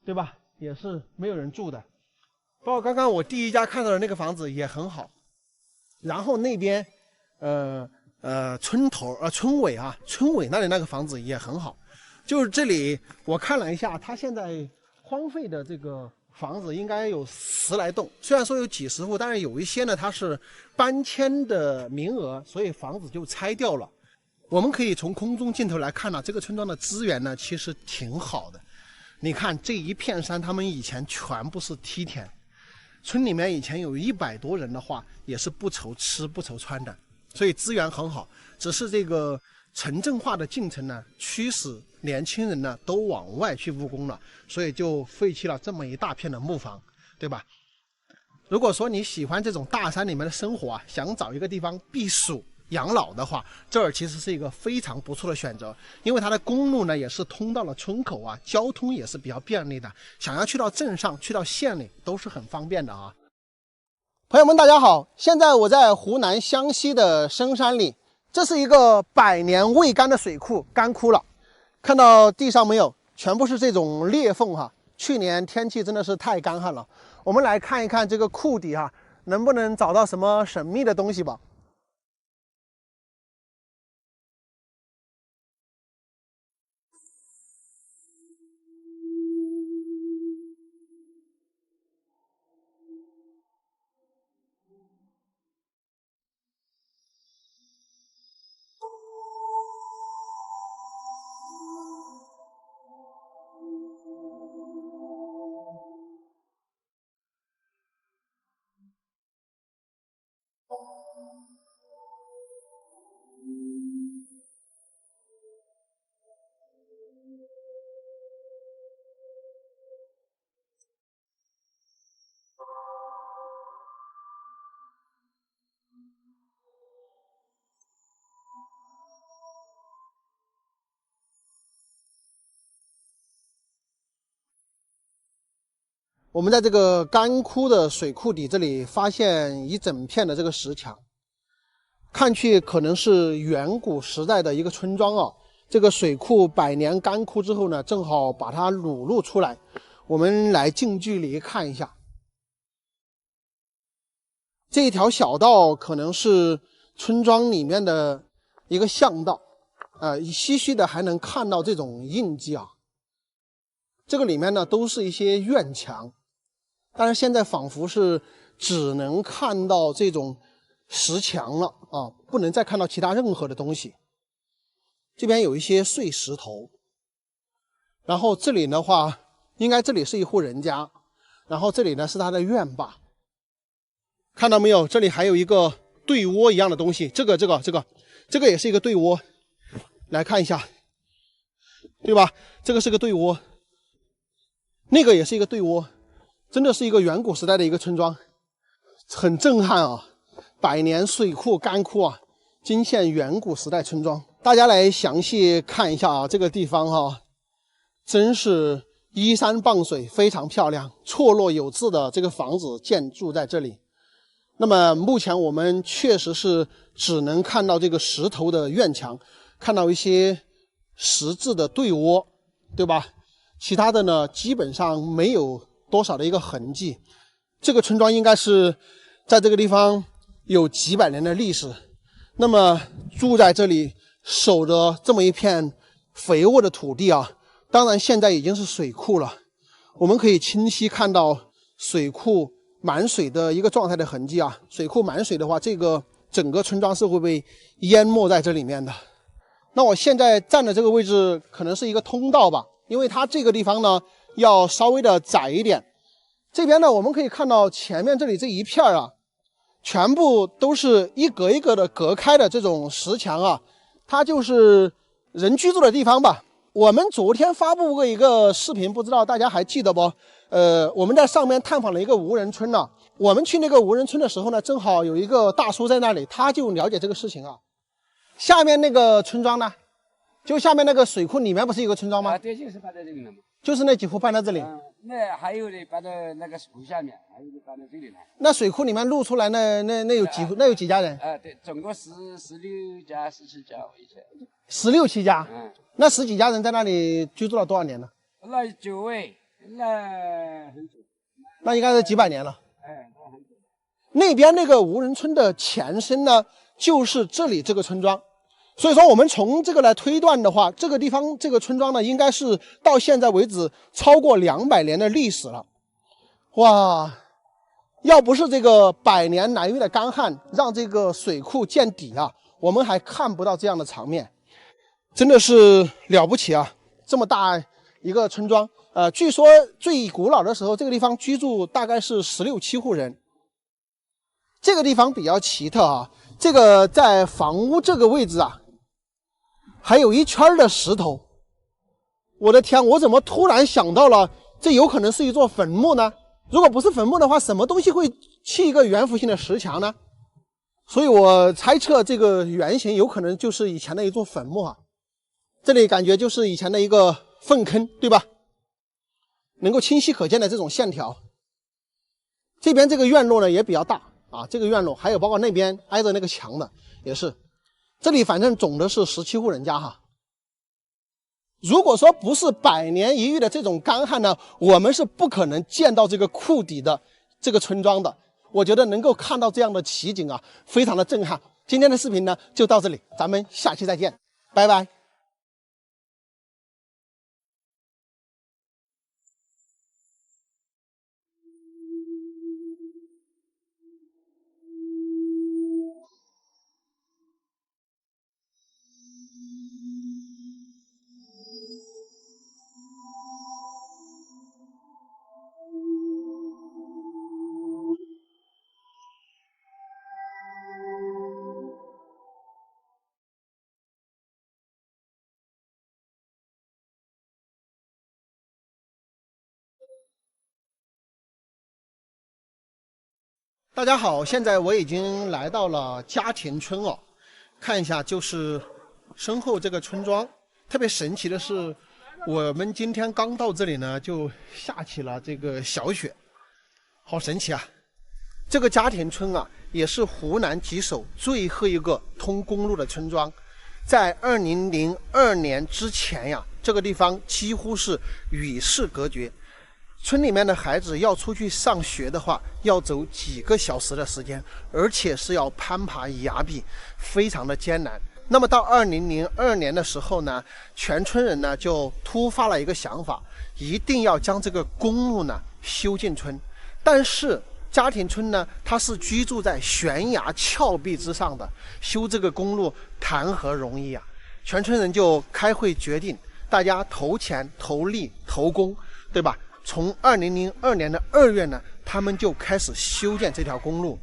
对吧？也是没有人住的。包括刚刚我第一家看到的那个房子也很好，然后那边村尾那里那个房子也很好。就是这里我看了一下，它现在荒废的这个房子应该有10来栋，虽然说有几十户，但是有一些呢它是搬迁的名额，所以房子就拆掉了。我们可以从空中镜头来看呢，这个村庄的资源呢其实挺好的。你看这一片山，他们以前全部是梯田，村里面以前有100多人的话，也是不愁吃不愁穿的，所以资源很好。只是这个城镇化的进程呢，驱使年轻人呢都往外去务工了，所以就废弃了这么一大片的木房，对吧？如果说你喜欢这种大山里面的生活啊，想找一个地方避暑养老的话，这儿其实是一个非常不错的选择，因为它的公路呢也是通到了村口啊，交通也是比较便利的，想要去到镇上去到县里都是很方便的啊。朋友们大家好，现在我在湖南湘西的深山里，这是一个100年未干的水库，干枯了，看到地上没有，全部是这种裂缝哈。去年天气真的是太干旱了，我们来看一看这个库底哈，能不能找到什么神秘的东西吧。我们在这个干枯的水库底这里发现一整片的这个石墙，看去可能是远古时代的一个村庄啊。这个水库100年干枯之后呢，正好把它裸露出来，我们来近距离看一下。这一条小道可能是村庄里面的一个巷道，唏嘘的还能看到这种印记啊。这个里面呢都是一些院墙，但是现在仿佛是只能看到这种石墙了啊，不能再看到其他任何的东西。这边有一些碎石头，然后这里的话，应该这里是一户人家，然后这里呢是他的院坝。看到没有？这里还有一个对窝一样的东西，这个也是一个对窝，来看一下，对吧？这个是个对窝，那个也是一个对窝，真的是一个远古时代的一个村庄，很震撼啊！100年水库干枯啊，惊现远古时代村庄。大家来详细看一下啊，这个地方哈，真是依山傍水，非常漂亮，错落有致的这个房子建筑在这里。那么目前我们确实是只能看到这个石头的院墙，看到一些石质的对窝，对吧？其他的呢，基本上没有多少的一个痕迹。这个村庄应该是在这个地方有几百年的历史。那么住在这里，守着这么一片肥沃的土地啊，当然现在已经是水库了。我们可以清晰看到水库满水的一个状态的痕迹啊。水库满水的话，这个整个村庄是会被淹没在这里面的。那我现在站的这个位置可能是一个通道吧，因为它这个地方呢要稍微的窄一点。这边呢我们可以看到前面这里这一片啊，全部都是一格一格的隔开的这种石墙啊，它就是人居住的地方吧。我们昨天发布过一个视频，不知道大家还记得不？我们在上面探访了一个无人村呢。我们去那个无人村的时候呢，正好有一个大叔在那里，他就了解这个事情啊。下面那个村庄呢，就下面那个水库里面不是有个村庄吗？对，就是搬在这里了嘛。就是那几户搬到这里。那还有的搬到那个树下面，还有的搬到这里来。那水库里面露出来那有几户？那有几家人？对，总共16家、17家以前。16、17家。那10几家人在那里居住了多少年了？那9位，那很久。那应该是几百年了。哎，那边那个无人村的前身呢，就是这里这个村庄。所以说，我们从这个来推断的话，这个地方这个村庄呢，应该是到现在为止超过200年的历史了。哇，要不是这个100年来遇的干旱让这个水库见底啊，我们还看不到这样的场面，真的是了不起啊！这么大一个村庄，据说最古老的时候，这个地方居住大概是16、17户人。这个地方比较奇特啊，这个在房屋这个位置啊，还有一圈的石头。我的天，我怎么突然想到了，这有可能是一座坟墓呢？如果不是坟墓的话，什么东西会砌一个圆弧形的石墙呢？所以我猜测这个圆形有可能就是以前的一座坟墓啊。这里感觉就是以前的一个粪坑，对吧？能够清晰可见的这种线条。这边这个院落呢也比较大啊，这个院落还有包括那边挨着那个墙的也是。这里反正总的是17户人家哈。如果说不是100年一遇的这种干旱呢，我们是不可能见到这个库底的这个村庄的。我觉得能够看到这样的奇景啊，非常的震撼。今天的视频呢就到这里，咱们下期再见，拜拜。大家好，现在我已经来到了家田村哦，看一下就是身后这个村庄。特别神奇的是，我们今天刚到这里呢，就下起了这个小雪，好神奇啊！这个家田村啊，也是湖南吉首最后一个通公路的村庄。在2002年之前呀，这个地方几乎是与世隔绝。村里面的孩子要出去上学的话，要走几个小时的时间，而且是要攀爬崖壁，非常的艰难。那么到2002年的时候呢，全村人呢就突发了一个想法，一定要将这个公路呢修进村。但是家田村呢，它是居住在悬崖峭壁之上的，修这个公路谈何容易啊！全村人就开会决定，大家投钱、投力、投工，对吧？从2002年的2月呢，他们就开始修建这条公路，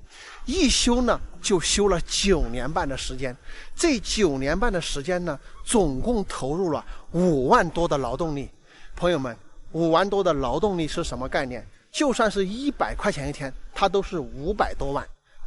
一修呢就修了9年半的时间。这9年半的时间呢，总共投入了5万多的劳动力。朋友们，5万多的劳动力是什么概念？就算是100块钱一天，它都是500多万。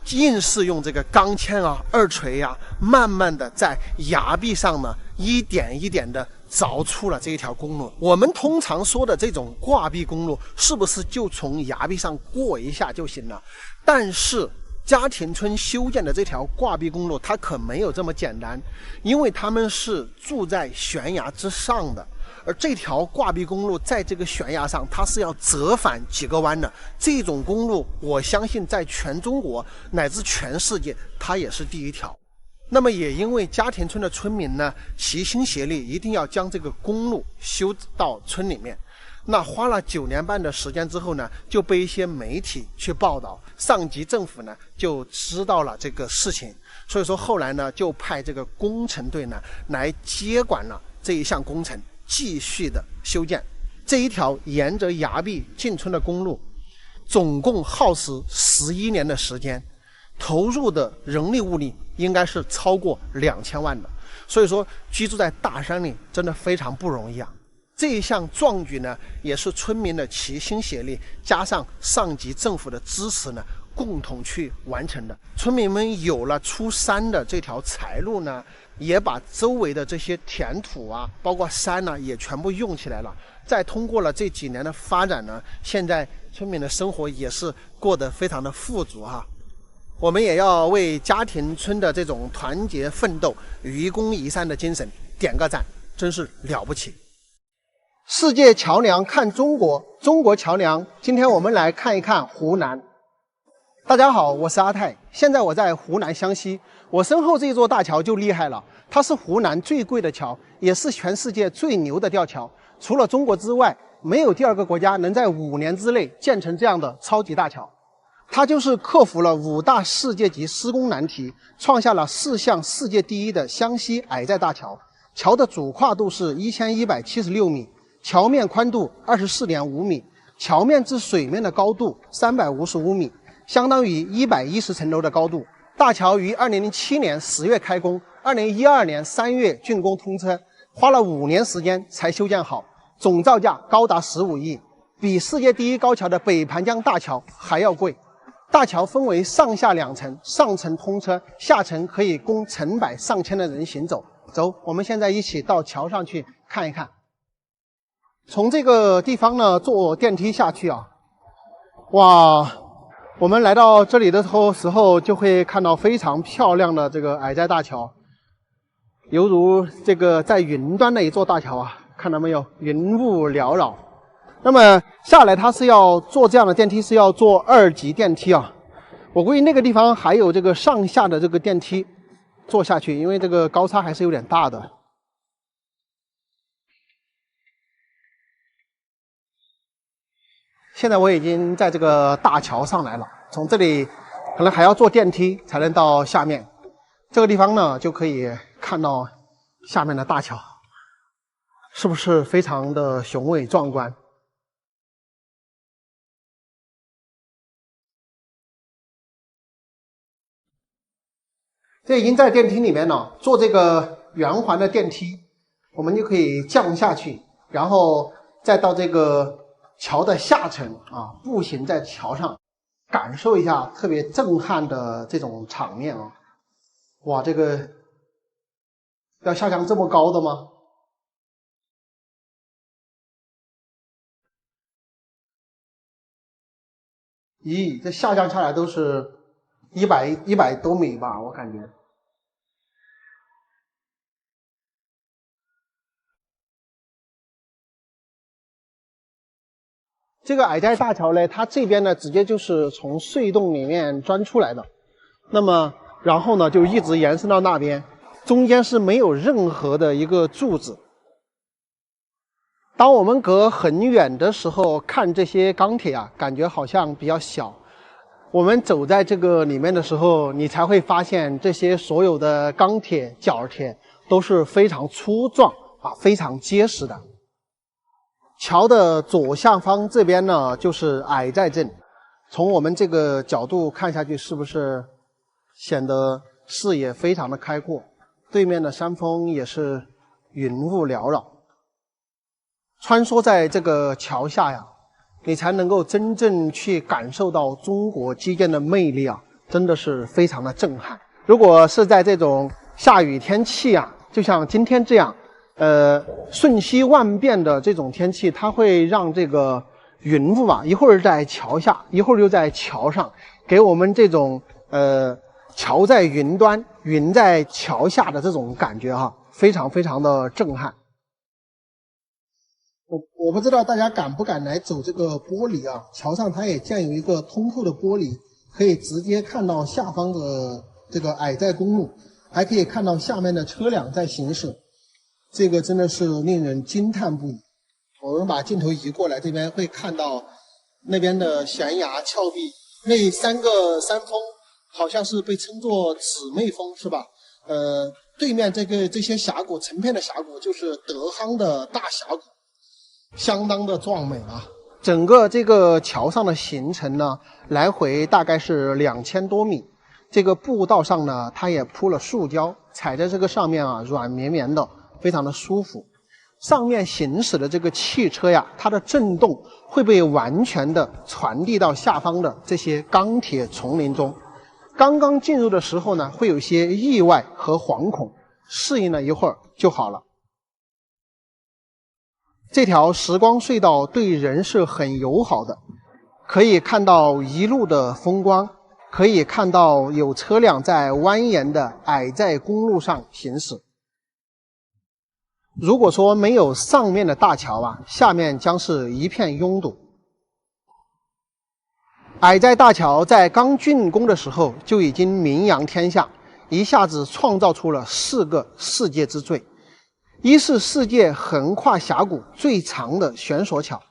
硬是用这个钢钎啊、二锤啊，慢慢的在崖壁上呢，一点一点的凿出了这一条公路。我们通常说的这种挂壁公路，是不是就从崖壁上过一下就行了？但是家田村修建的这条挂壁公路，它可没有这么简单，因为他们是住在悬崖之上的。而这条挂壁公路在这个悬崖上，它是要折返几个弯的。这种公路，我相信在全中国乃至全世界，它也是第一条。那么也因为家田村的村民呢，齐心协力，一定要将这个公路修到村里面。那花了9年半的时间之后呢，就被一些媒体去报道，上级政府呢就知道了这个事情，所以说后来呢就派这个工程队呢来接管了这一项工程，继续的修建这一条沿着崖壁进村的公路，总共耗时11年的时间，投入的人力物力应该是超过2000万的。所以说居住在大山里真的非常不容易啊。这一项壮举呢，也是村民的齐心协力，加上上级政府的支持呢，共同去完成的。村民们有了出山的这条财路呢，也把周围的这些田土啊，包括山呢，也全部用起来了。再通过了这几年的发展呢，现在村民的生活也是过得非常的富足哈。我们也要为家田村的这种团结奋斗、愚公移山的精神点个赞，真是了不起。世界桥梁看中国，中国桥梁。今天我们来看一看湖南。大家好，我是阿泰，现在我在湖南湘西。我身后这座大桥就厉害了，它是湖南最贵的桥，也是全世界最牛的吊桥。除了中国之外，没有第二个国家能在5年之内建成这样的超级大桥。它就是克服了5大世界级施工难题，创下了4项世界第一的湘西矮寨大桥。桥的主跨度是1176米，桥面宽度24.5米，桥面至水面的高度355米，相当于110层楼的高度。大桥于2007年10月开工，2012年3月竣工通车，花了5年时间才修建好，总造价高达15亿，比世界第一高桥的北盘江大桥还要贵。大桥分为上下2层，上层通车，下层可以供成百上千的人行走。走，我们现在一起到桥上去看一看。从这个地方呢，坐电梯下去啊，哇，我们来到这里的时候就会看到非常漂亮的这个矮寨大桥，犹如这个在云端的一座大桥啊，看到没有？云雾缭绕。那么下来它是要坐这样的电梯，是要坐2级电梯啊。我估计那个地方还有这个上下的这个电梯坐下去，因为这个高差还是有点大的。现在我已经在这个大桥上来了，从这里可能还要坐电梯才能到下面。这个地方呢，就可以看到下面的大桥，是不是非常的雄伟壮观？这已经在电梯里面了，坐这个圆环的电梯，我们就可以降下去，然后再到这个桥的下层啊，步行在桥上，感受一下特别震撼的这种场面啊！哇，这个要下降这么高的吗？咦，这下降下来都是100多米吧，我感觉。这个矮寨大桥呢，它这边呢直接就是从隧洞里面钻出来的，那么然后呢就一直延伸到那边，中间是没有任何的一个柱子。当我们隔很远的时候看这些钢铁啊，感觉好像比较小。我们走在这个里面的时候，你才会发现这些所有的钢铁、角铁都是非常粗壮啊，非常结实的。桥的左下方这边呢，就是矮寨镇。从我们这个角度看下去，是不是显得视野非常的开阔？对面的山峰也是云雾缭绕。穿梭在这个桥下呀，你才能够真正去感受到中国基建的魅力啊，真的是非常的震撼。如果是在这种下雨天气啊，就像今天这样，瞬息万变的这种天气，它会让这个云雾啊，一会儿在桥下，一会儿又在桥上，给我们这种桥在云端，云在桥下的这种感觉哈，非常非常的震撼。我不知道大家敢不敢来走这个玻璃啊？桥上它也建有一个通透的玻璃，可以直接看到下方的这个矮寨公路，还可以看到下面的车辆在行驶，这个真的是令人惊叹不已。我们把镜头移过来，这边会看到那边的悬崖峭壁，那3个山峰好像是被称作姊妹峰，是吧？对面这些峡谷，成片的峡谷就是德夯的大峡谷。相当的壮美啊！整个这个桥上的行程呢，来回大概是2000多米。这个步道上呢，它也铺了塑胶，踩在这个上面啊，软绵绵的，非常的舒服。上面行驶的这个汽车呀，它的震动会被完全的传递到下方的这些钢铁丛林中。刚刚进入的时候呢，会有一些意外和惶恐，适应了一会儿就好了。这条时光隧道对人是很友好的，可以看到一路的风光，可以看到有车辆在蜿蜒的矮寨公路上行驶。如果说没有上面的大桥啊，下面将是一片拥堵。矮寨大桥在刚竣工的时候就已经名扬天下，一下子创造出了4个世界之最：一是世界横跨峡谷最长的悬索桥，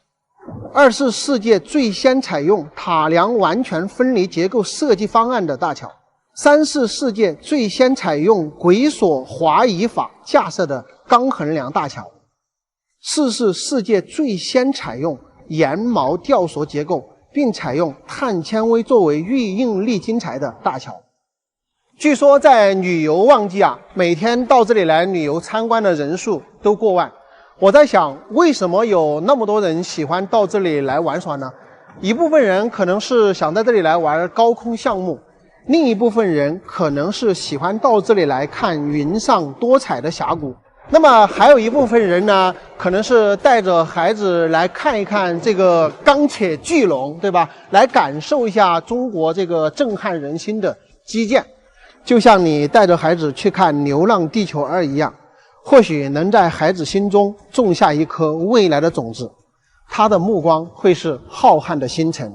二是世界最先采用塔梁完全分离结构设计方案的大桥，三是世界最先采用轨索滑移法架设的钢横梁大桥，四是世界最先采用岩锚吊索结构并采用碳纤维作为预应力晶材的大桥。据说在旅游旺季啊，每天到这里来旅游参观的人数都过万。我在想，为什么有那么多人喜欢到这里来玩耍呢？一部分人可能是想在这里来玩高空项目，另一部分人可能是喜欢到这里来看云上多彩的峡谷。那么还有一部分人呢，可能是带着孩子来看一看这个钢铁巨龙，对吧？来感受一下中国这个震撼人心的基建。就像你带着孩子去看《流浪地球2》一样，或许能在孩子心中种下一颗未来的种子，他的目光会是浩瀚的星辰。